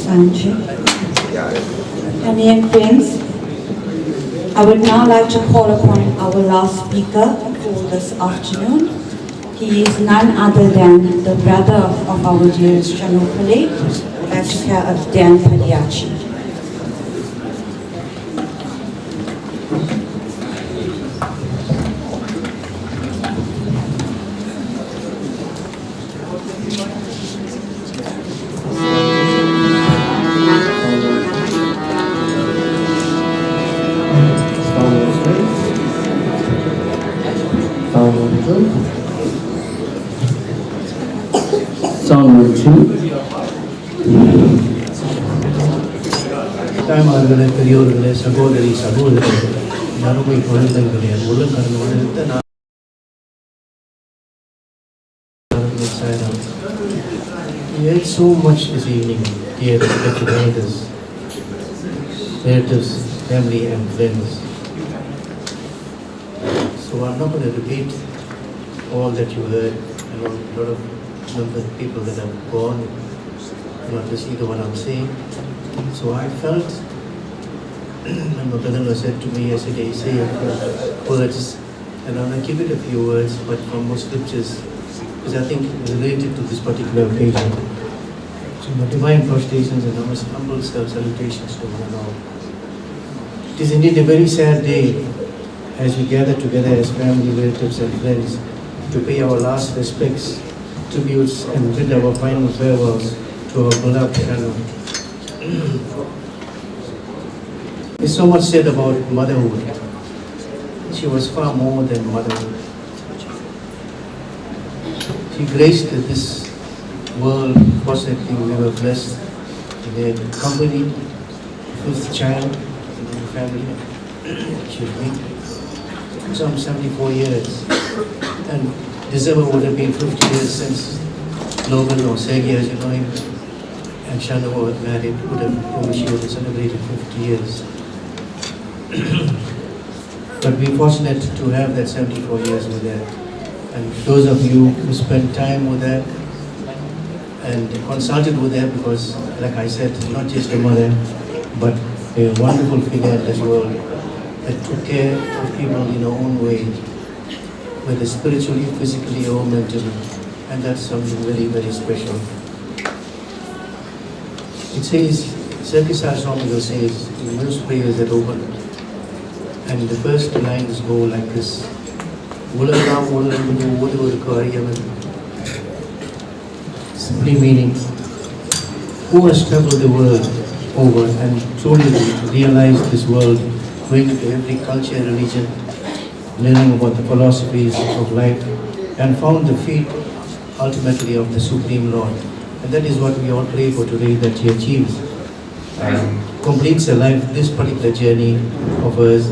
Sanjay. And dear friends, I would now like to call upon our last speaker for this afternoon. He is none other than the brother of our dear Shano Pillay, Dr. Dan Padiachi. Sound 1, 2. தாய்மார்களே, பெரியோர்களே, சகோதரி சகோதரர்களே, அருமை குழந்தைகளே, உலகம் வாழ்ந்த நான் we had so much this evening, dear respected elders, relatives, family and friends. So I'm not going to repeat all that you heard, and a lot of the people that have gone, not to see the one I'm saying. So I felt, when my brother said to me yesterday, say a few words, and I'm going to keep it a few words, but from most scriptures, because I think it's related to this particular occasion. So my divine prostrations and our humble salutations to one and all. It is indeed a very sad day as we gather together as family, relatives and friends to pay our last respects, tributes and bid our final farewells to our beloved Shano. There's so much said about motherhood. She was far more than motherhood. She graced this world. Fortunately, we were blessed in a company, fifth child in the family. She lived some 74 years. And December would have been 50 years since Logan or Sergei, as you know him, and Shano were married, she would have celebrated 50 years. But we're fortunate to have that 74 years with her. And those of you who spent time with her and consulted with her, because like I said, not just a mother, but a wonderful figure in this world that took care of people in her own way, whether spiritually, physically or mentally. And that's something very, very special. It says, Circus Swami says, in most prayers that open, and the first lines go like this. Simply meaning, who has traveled the world over and truly realized this world, going to every culture, religion, learning about the philosophies of life, and found the feet ultimately of the Supreme Lord. And that is what we all pray for today, that he achieves, completes a life, this particular journey of hers,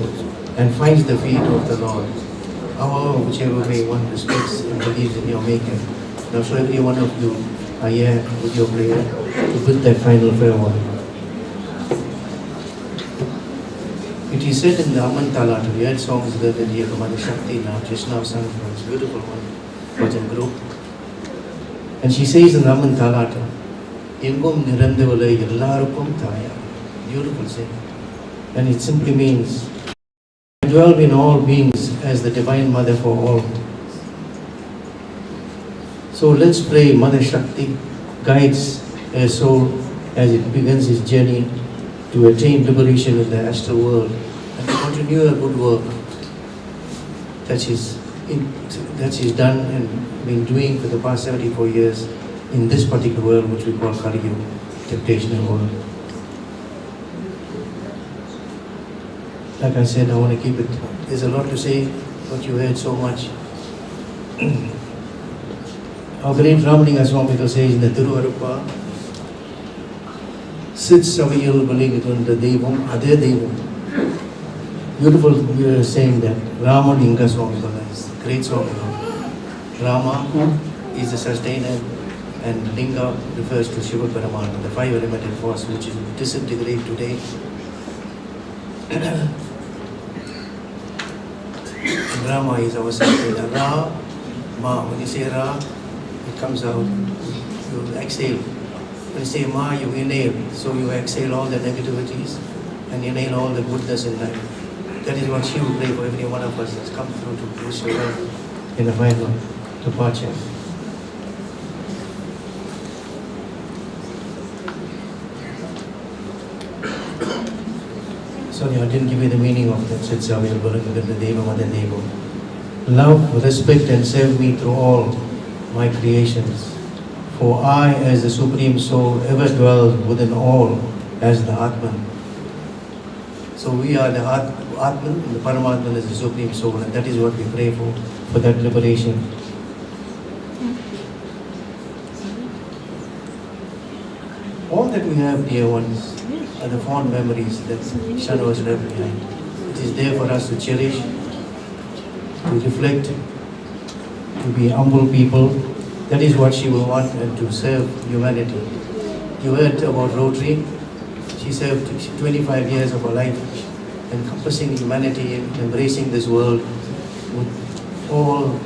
and finds the feet of the Lord. However, whichever way one respects and believes in your Maker. Now, so every one of you are here with your prayer to bid that final farewell. It is said in the Aman Talat, we had songs there that here, Mother Shakti now, just now sung from this beautiful one, Bhajan group. And she says in the Aman Talat, Engum Nirandevale Yallarukum Taya. Beautiful saying. And it simply means, dwell in all beings as the Divine Mother for all. So let's pray Mother Shakti guides a soul as it begins its journey to attain liberation in the astral world and to continue a good work that she's done and been doing for the past 74 years in this particular world which we call Kali Yuga, temptational world. Like I said, I want to keep it. There's a lot to say, but you heard so much. Our great Ramalinga Swami says in the Tiruvaruppa, Sit Saviyal Baligitunda Devam, Ade Devam. Beautiful saying that. Ramalinga Swami is a great Swami. Rama is the sustainer, and Linga refers to Shiva Paramana, the five elemental force which is disintegrate today. Rama is our sustainer. Ra, Ma, when you say Ra, it comes out, you exhale. When you say Ma, you inhale. So you exhale all the negativities and inhale all the goodness in life. That is what she will pray for every one of us that's come through to wish you well in the final departure. Sorry, I didn't give you the meaning of that. Love, respect and serve me through all my creations. For I, as the Supreme Soul, ever dwell within all as the Atman. So we are the Atman, and the Paramatman is the Supreme Soul, and that is what we pray for that liberation. All that we have, dear ones, are the fond memories that Shano has left behind. It is there for us to cherish, to reflect, to be humble people. That is what she will want, and to serve humanity. You heard about Rotary. She served 25 years of her life encompassing humanity and embracing this world with all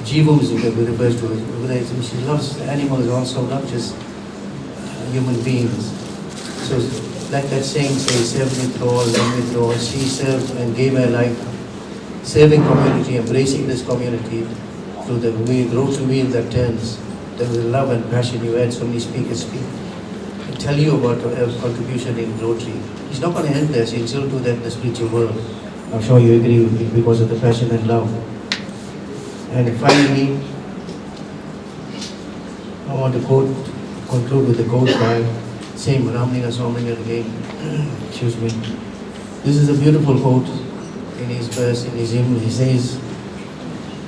jivams, we refer to it. She loves animals also, not just human beings. So like that saying says, serve with all, love with all. She served and gave her life, serving community, embracing this community through the Rotary wheel that turns. There was love and passion. You had so many speakers speak and tell you about her contribution in Rotary. It's not going to end there. She'll still do that in the spiritual world. I'm sure you agree with me because of the passion and love. And finally, I want to conclude with the quote by same Ramlinga Swaminger again. Excuse me. This is a beautiful quote in his verse, in his hymn. He says,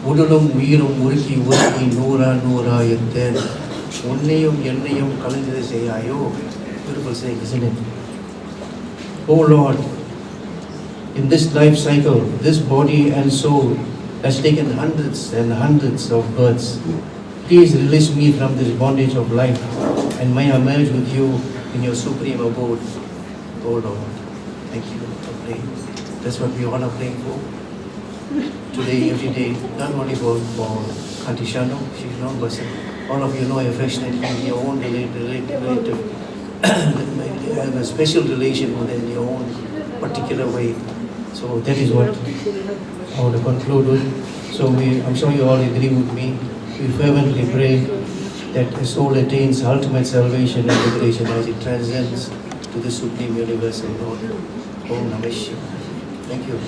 Udalum Virum Muriki Urki Nura Nura Yaten Unnayum Yennayum Kalanjada Sayayo. Beautiful saying, isn't it? Oh Lord, in this life cycle, this body and soul has taken hundreds and hundreds of births. Please release me from this bondage of life and may I merge with you in your supreme abode. Oh Lord, thank you for praying. That's what we all are praying for. Today, every day, not only for Auntie Shano, she's known, but all of you know affectionately in your own relative, have a special relation with her in your own particular way. So that is what I want to conclude with. So I'm sure you all agree with me. We fervently pray that the soul attains ultimate salvation and liberation as it transcends to the Supreme Universal Lord. Om Namah Shivaya. Thank you.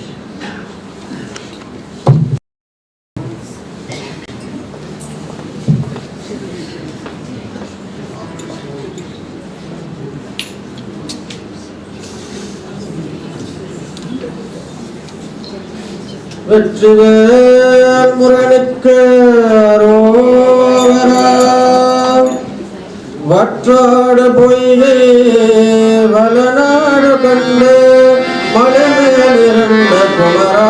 Vetrivel முரணுக்கு அரோகரா. வற்றாடு பொய்கை வளநாடு கண்டு மலைமேல் இருந்த குமரா.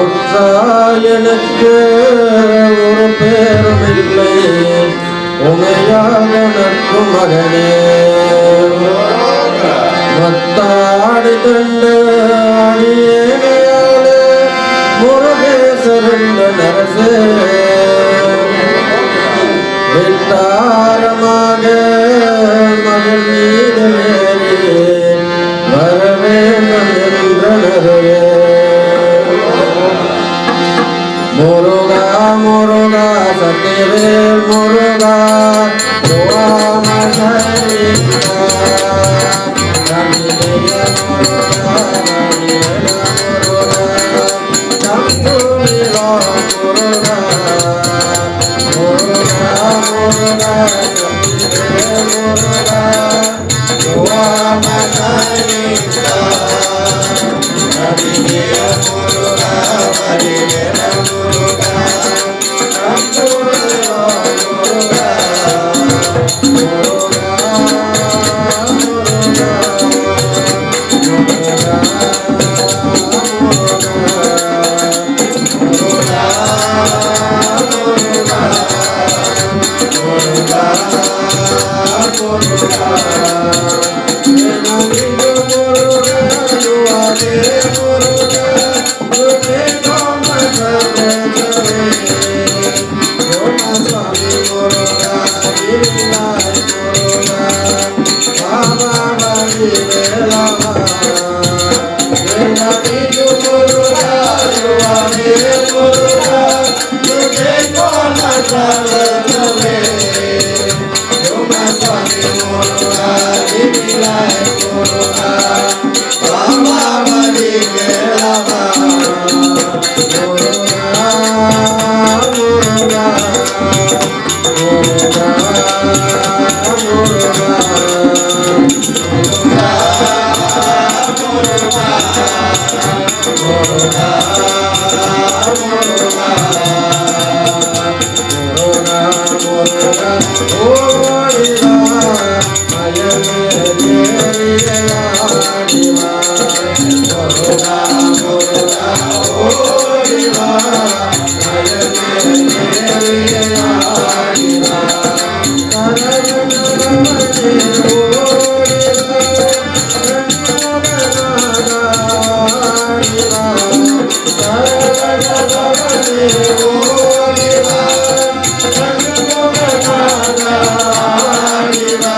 உற்றால் எனக்கு ஒரு பேருமில்லை உமையாக நட்கும் மகனே. மத்தாடி கண்டு அடியேனையாலே முருகேசரண்ட நரசே. விட்டாரமாக மகள் மீதேறி வரவேண்டும் என்றனரே. முருகா முருகா சத்தியவேல் முருகா Shiva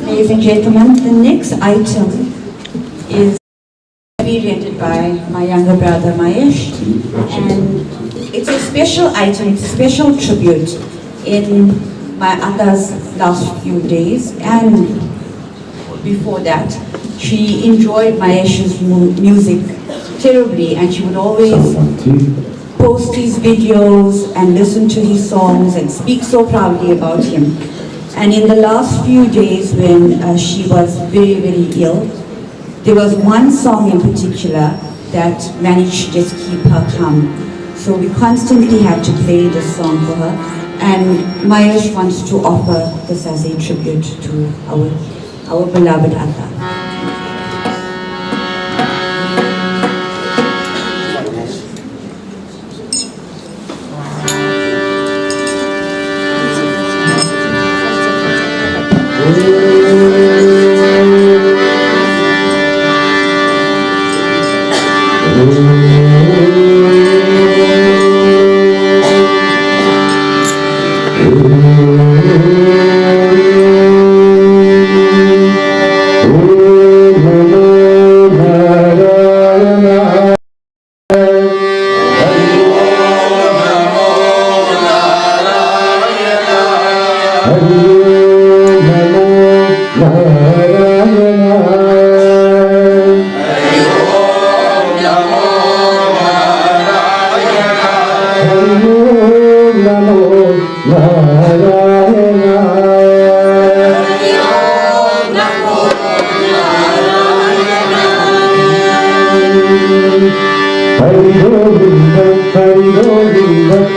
Ladies and gentlemen, the next item is curated by my younger brother Mahesh, and it's a special item, it's a special tribute in my Ata's last few days, and before that she enjoyed Mahesh's music terribly, and she would always post his videos and listen to his songs and speak so proudly about him. And in the last few days when she was very, very ill, there was one song in particular that managed to just keep her calm. So we constantly had to play this song for her. And Mahesh wants to offer this as a tribute to our beloved Ata.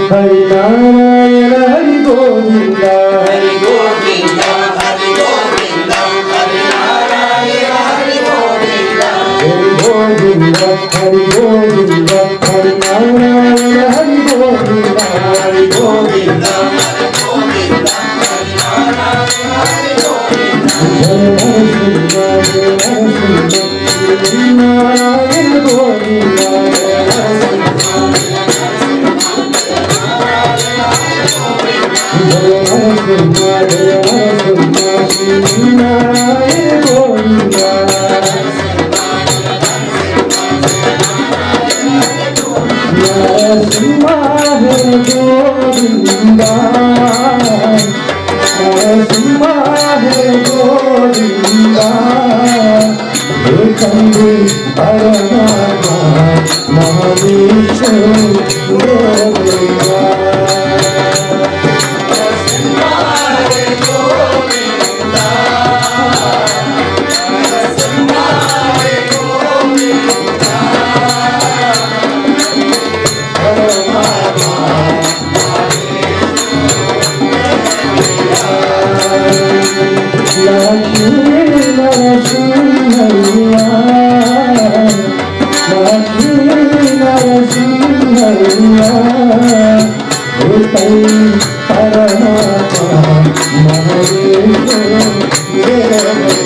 Hare Narasimha Hare Govinda, Narasimha Hare Govinda, Ekandi Paramata Mahavishnu Govinda. Narasimha Hare Govinda, Narasimha Hare Govinda, Paramata Lakshmi Narasimhaiya, Lakshmi Narasimhaiya, Ekai Paramata Mahavishnu Devaya.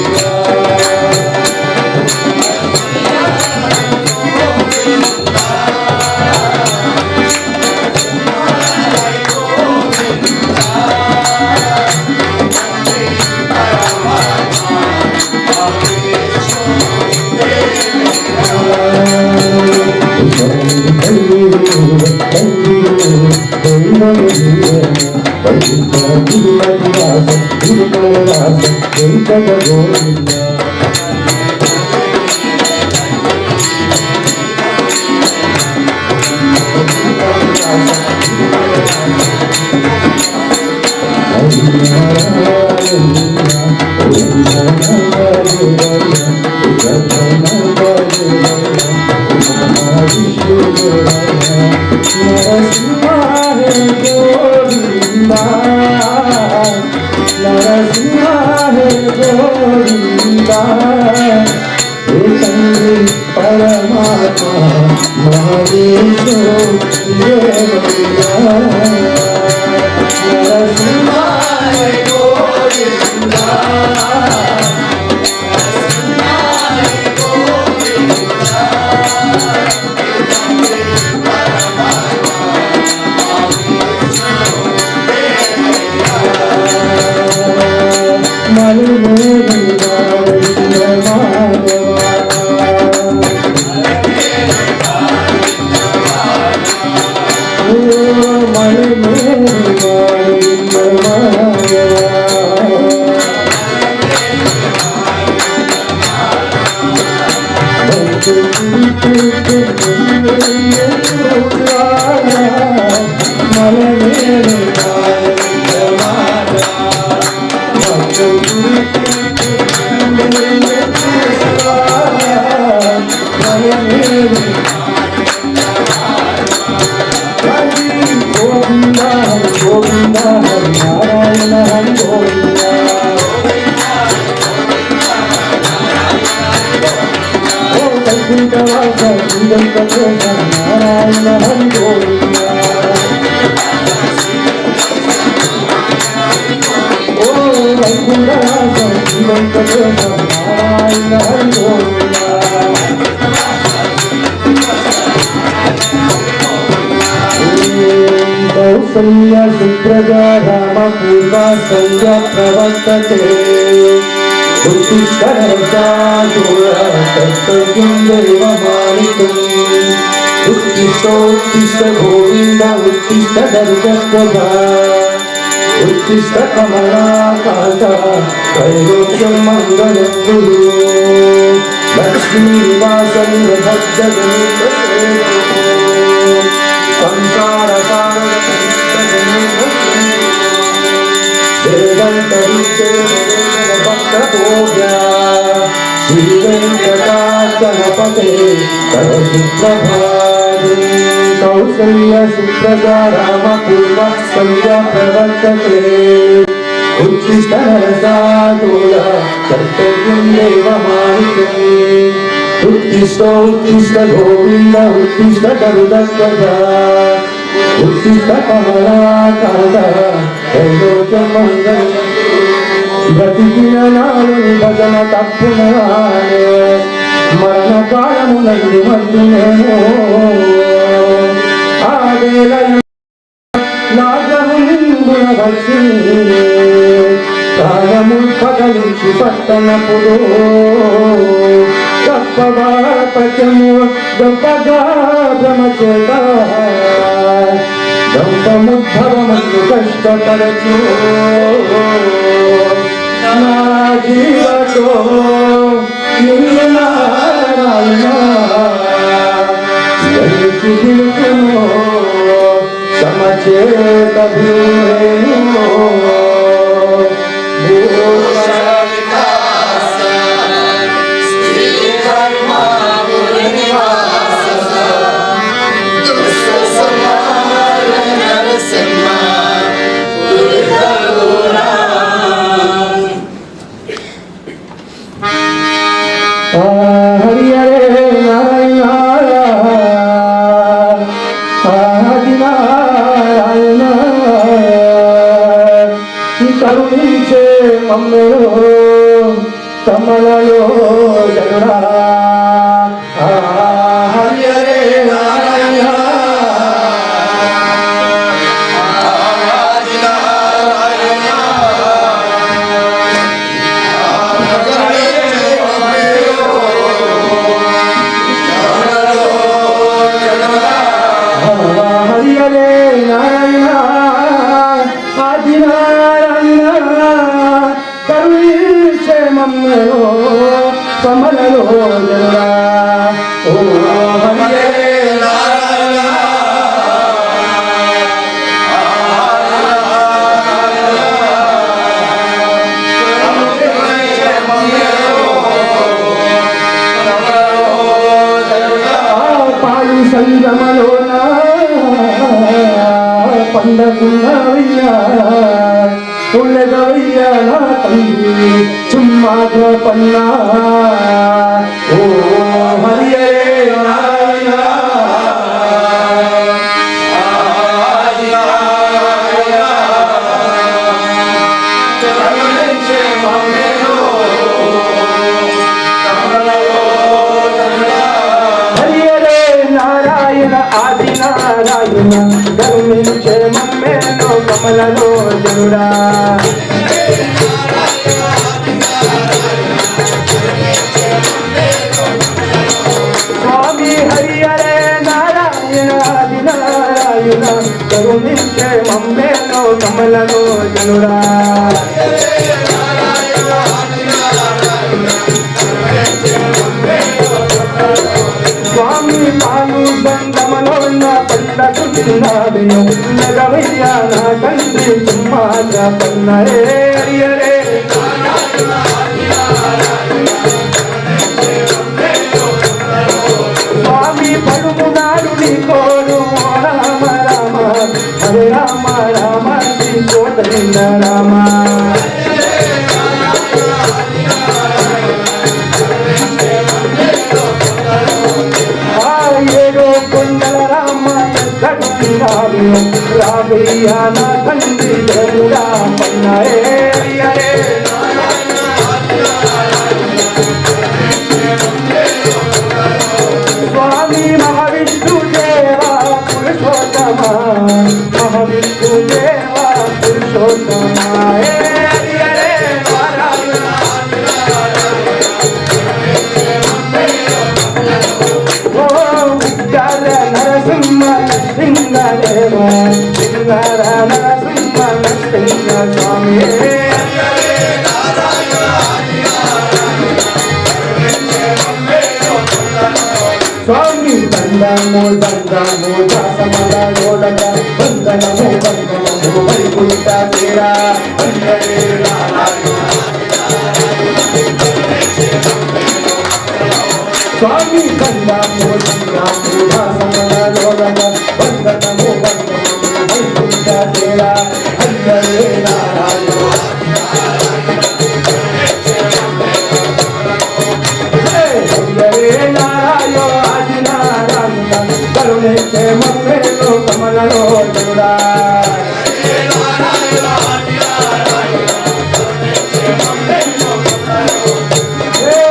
Kausalya Supraja Rama Purva Sandhya Pravartate Uttishta Raja Kartavyam Deva Manitam Uttishta Uttishta Govinda Uttishta Darjatvaja Uttishta Kamala Kata Kairosya Mangalam Guru Lakshmi Vasam Bhakta Ganita Setu Samsara Vedanta Ruche Bhakta Bhogya Shri Venkatachalapate Sarvasuprabhade Kausalya Supraja Rama Purva Sandhya Pravartate Uttishta Narasadula Kartavyam Deva Manitam Uttishta Uttishta Govinda Uttishta Garudasvaja Uttishta Kamala Kata Kairosya Mangalam Bratikina Naluni Bhajana Tappunane Marana Kalamunandi Madhuneno Adela Nagahum Gunavachini Kalamul Pagalinchi Pattana Pudo Gappava Pachamu Gappaga Brahmacheta గౌతముద్భవమన్ను కష్టపడచు నా జీవతో నిన్ను నారాయణ వెలికి నిలుపును సమచేత భూరేణు హరి హరే నారాయణ ఆది నారాయణ కరుణించే మమ్మలో కమలలో జనుడా హరి హరే నారాయణ కమలలో జనుడా ఓ హరే నారాయణ పాలు సంగమలోన పండకున్నవయ్యా ఉండగవయ్యా నా తండ్రి చుమ్మాక పన్నా ఓ హరి హరే నారాయణ ఆది నారాయణ కరుణించే మమ్మేను కమలలో జనుడా స్వామి హరి హరే నారాయణ ఆది నారాయణ కరుణించే మమ్మేను కమలలో జనుడా స్వామి పాలు బంధమలోన పండకున్నాడు నగవయ్యా నా తండ్రి చుమ్మాక పన్నరే హరి హరే స్వామి పలుమునాడు నీ కోడు రామ రామ హరే రామ రామ శ్రీ కోటలింగ రామ ఏడో కొండల రామ రామయ్య నా తండ్రి జనుడా పన్నరే హరి హరే స్వామి మహావిష్ణు దేవా పురుషోత్తమ మహావిష్ణు దేవా పురుషోత్తమ హరి హరే నరసింహ సింగదేవ సింగర నరసింహ నరసింహ స్వామి స్వామి బంధము దాసమల గోడక బంధనము వైకుంఠ తీరా స్వామి బంధము దాసమల గోడక బంధనము వైకుంఠ తీరా హరే నారాయణ కరుణించే మమ్మేను కమలలో జనుడా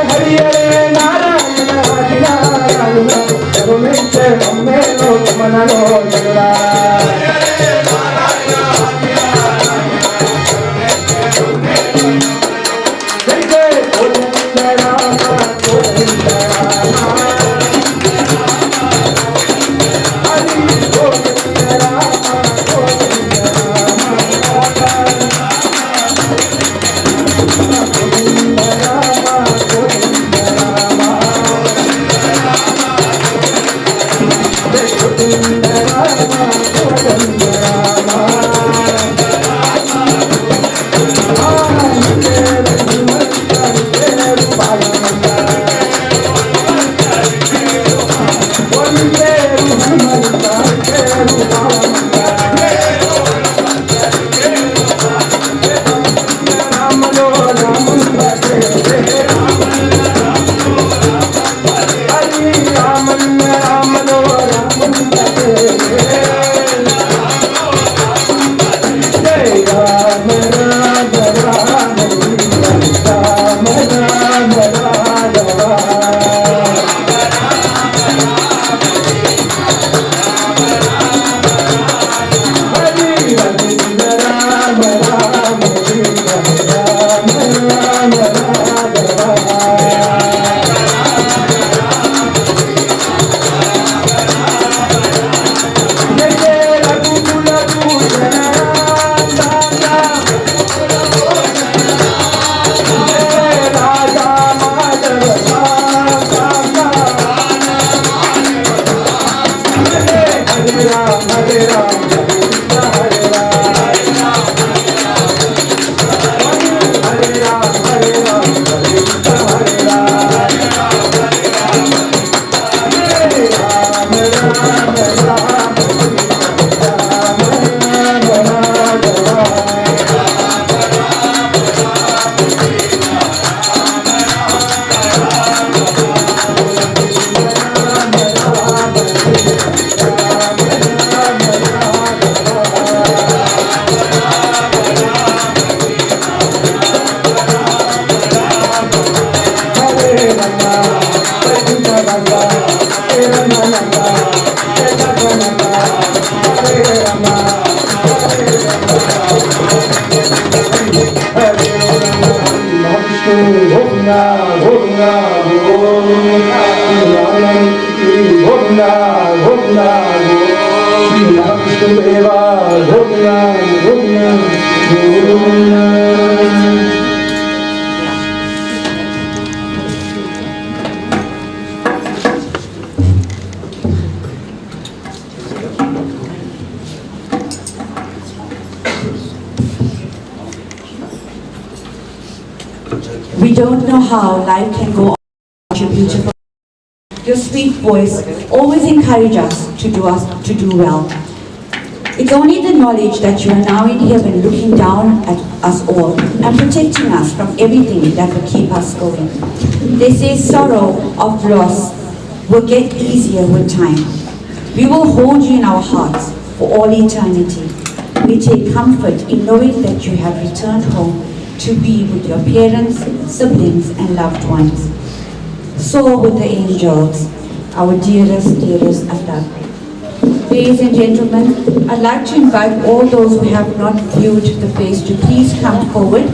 హరి హరే నారాయణ హరి నారాయణ కరుణించే మమ్మేను కమలలో జనుడా We don't know how life can go on without your beautiful. Your sweet voice always encourages us to do well. It's only the knowledge that you are now in heaven looking down at us all and protecting us from everything that will keep us going. They say sorrow of loss will get easier with time. We will hold you in our hearts for all eternity. We take comfort in knowing that you have returned home to be with your parents, siblings, and loved ones. Soar with the angels, our dearest and loved. Ladies and gentlemen, I'd like to invite all those who have not viewed the face to please come forward.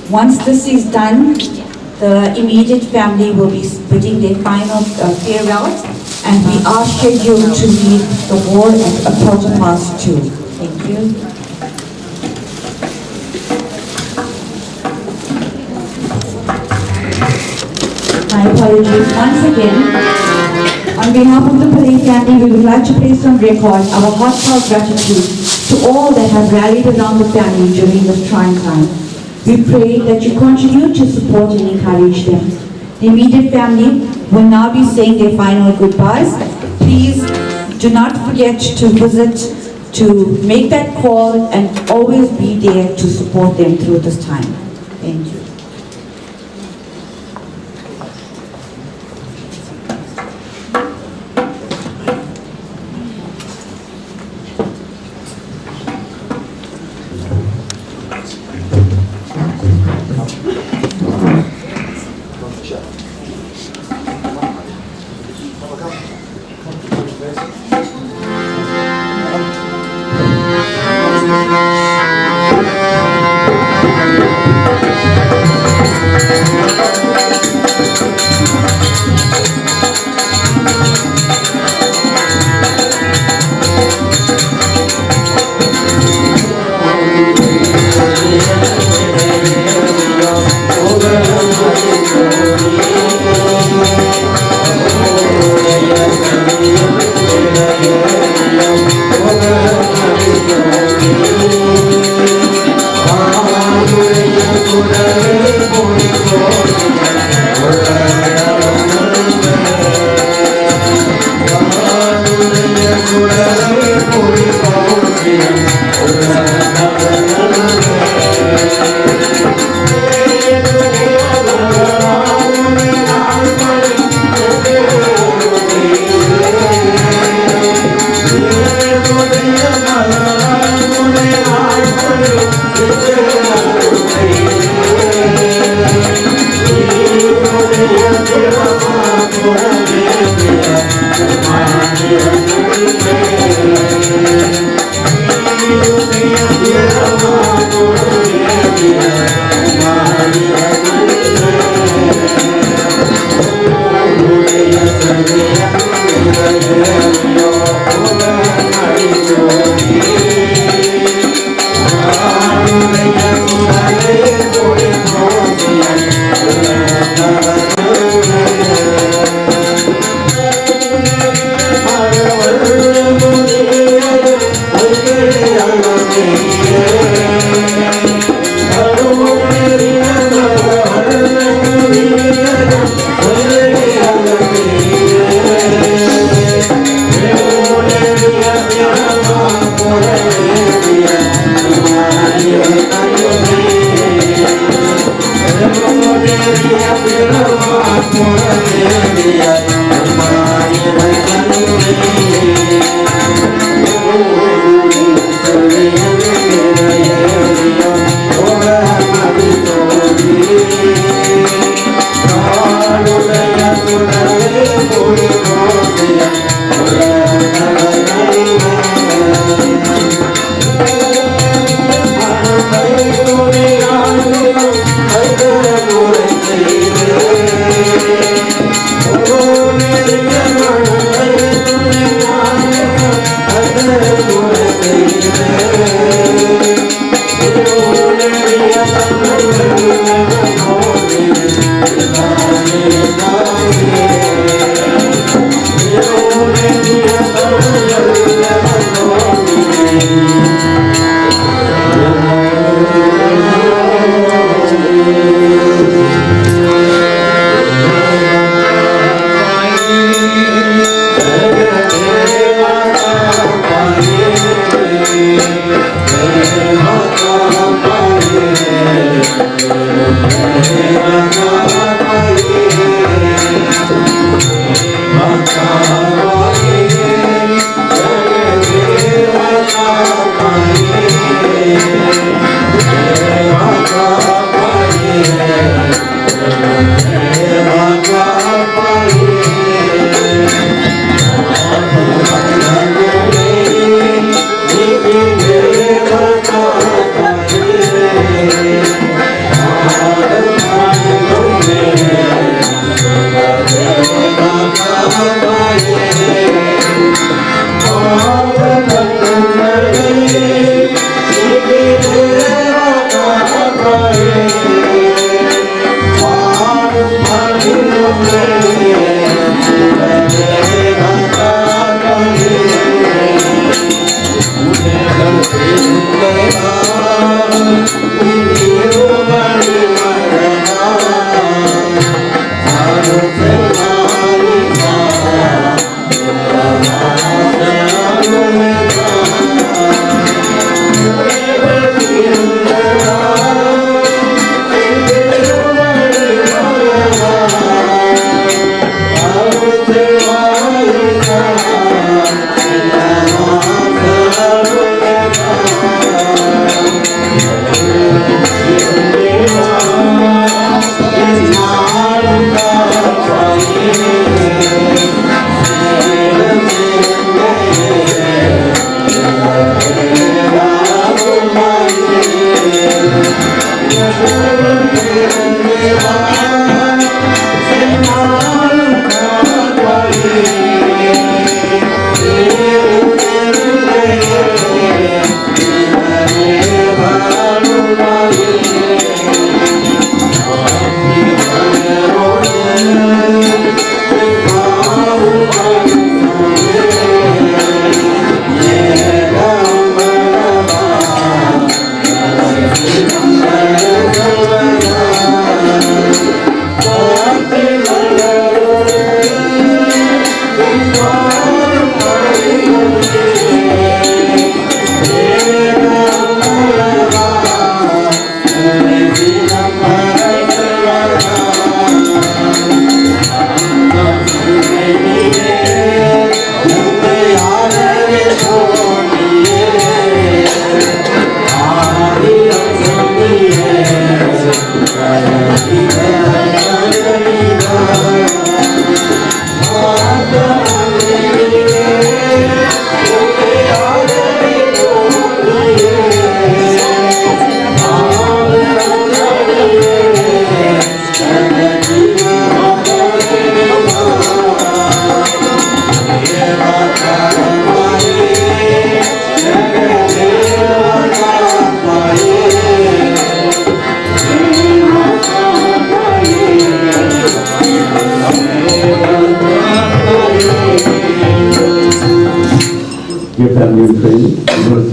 Once this is done, the immediate family will be bidding their final farewells, and we are scheduled to leave the hall at 2:15. Thank you. My apologies once again. On behalf of the Pillay family, we would like to place on record our heartfelt gratitude to all that have rallied around the family during this trying time. We pray that you continue to support and encourage them. The immediate family will now be saying their final goodbyes. Please do not forget to visit, to make that call, and always be there to support them through this time. Thank you. Oh, Thank you.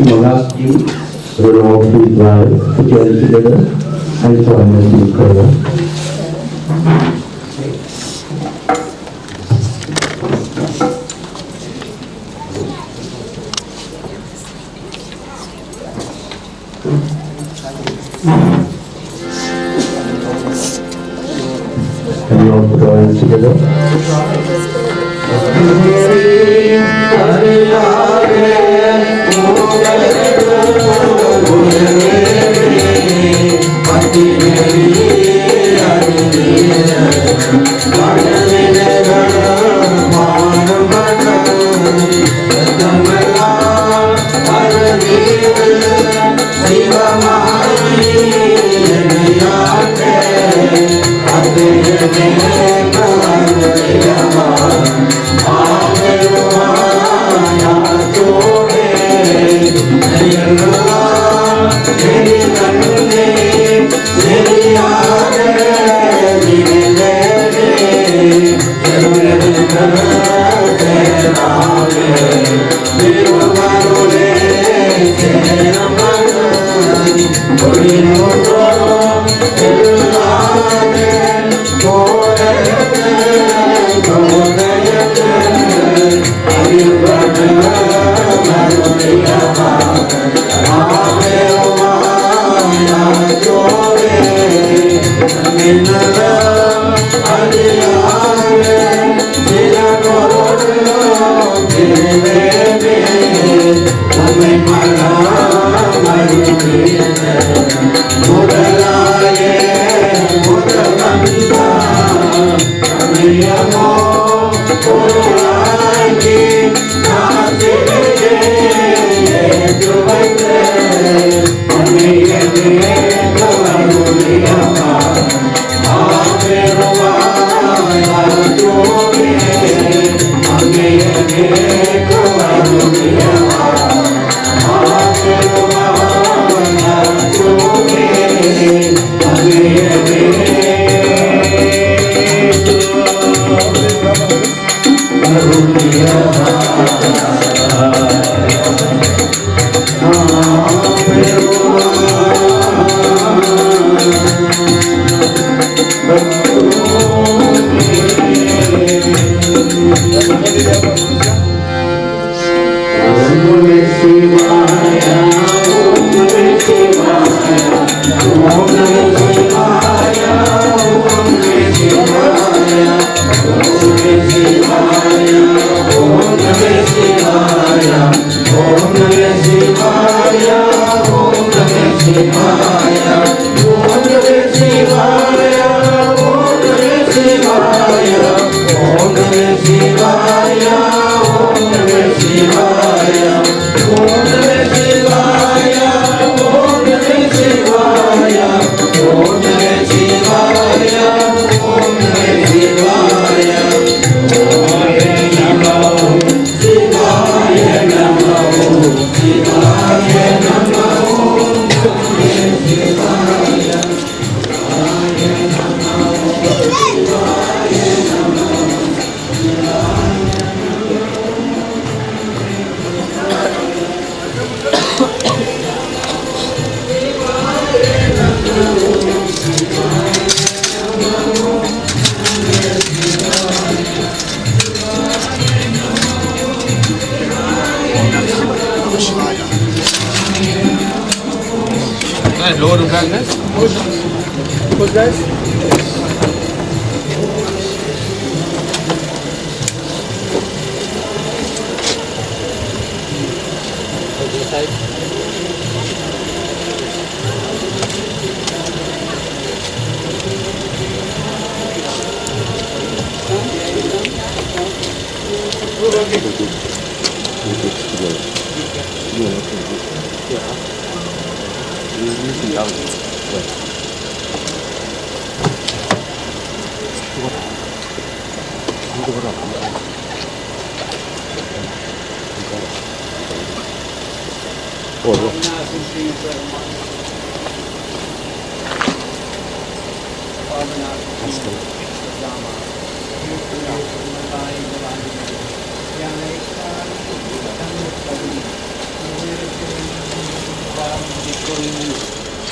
will ask you, with all please rise, put your hands together, and join us in prayer. Can you all put our hands together?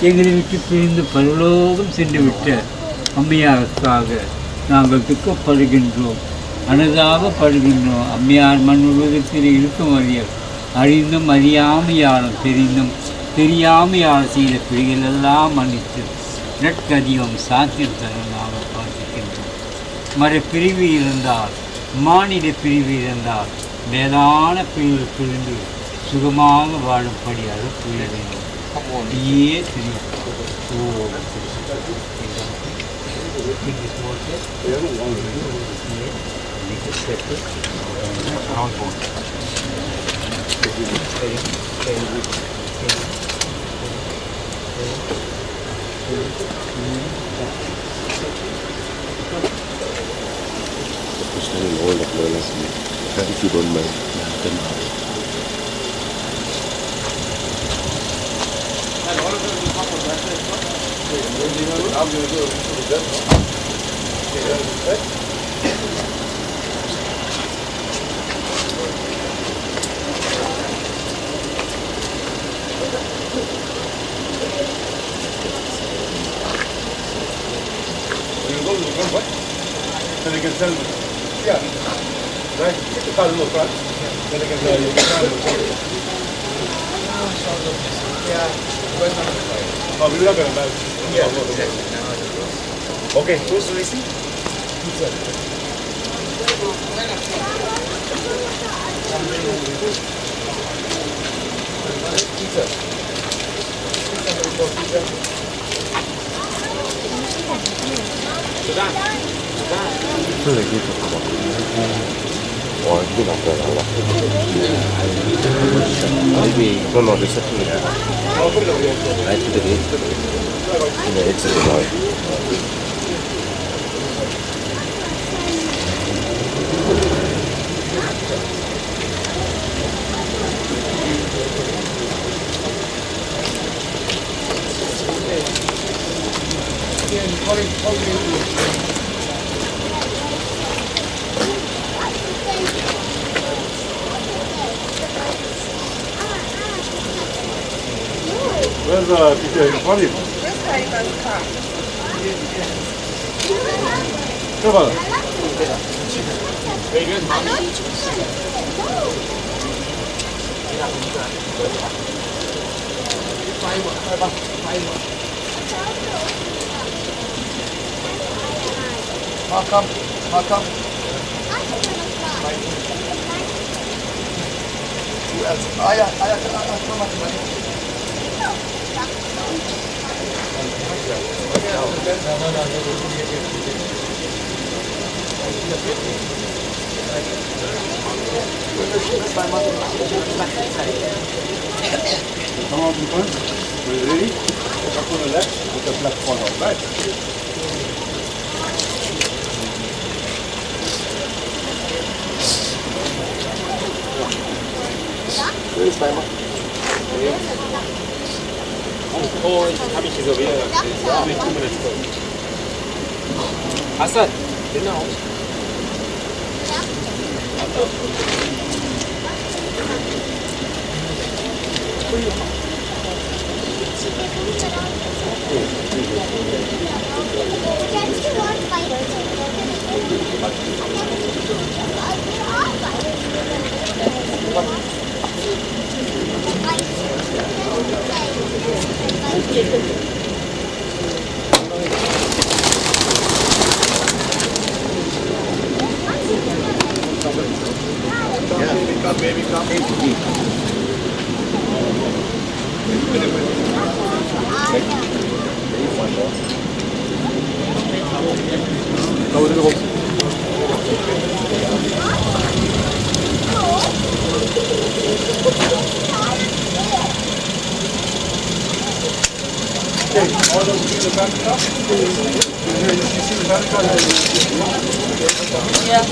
எங்களை விட்டு பிரிந்து பரலோகம் சென்று விட்ட அம்மையாருக்காக நாங்கள் துக்கப்படுகின்றோம், அனுதாபப்படுகின்றோம். அம்மையார் மண் உலகத்தில் இருக்கும் அறியல் அறிந்தும் அறியாமையாலும் தெரிந்தும் தெரியாமையால் செய்த பிழைகளெல்லாம் மன்னித்து நற்கதியும் சாத்தியம் தர நாங்கள் பார்த்துக்கின்றோம். பிரிவு இருந்தால், மானிட பிரிவு இருந்தால் மேலான பிரிவு பிரிந்து சுகமாக வாழும்படி அருள் வேண்டும். நீயே தெரியும். If you don't mind. Then they can sell it. Yeah. Right? Take the car in the front. Then they can sell it. Yeah. Oh, we're not going to buy it. Yeah. Okay, who's the receipt? Maybe no, they settle it. Right to the gate. Yeah, it's a good. Where's the teacher? What is it? Come on. Very good. Come. Who else? Ayah, come on. Come on, people. Are you ready? Up on the left with the black follow, right? Where is timer? Oh, having she's over here. 2 minutes ago. Hassan, you know. Yeah, baby, come. Okay, all those see the back up? You see the back up? Yeah.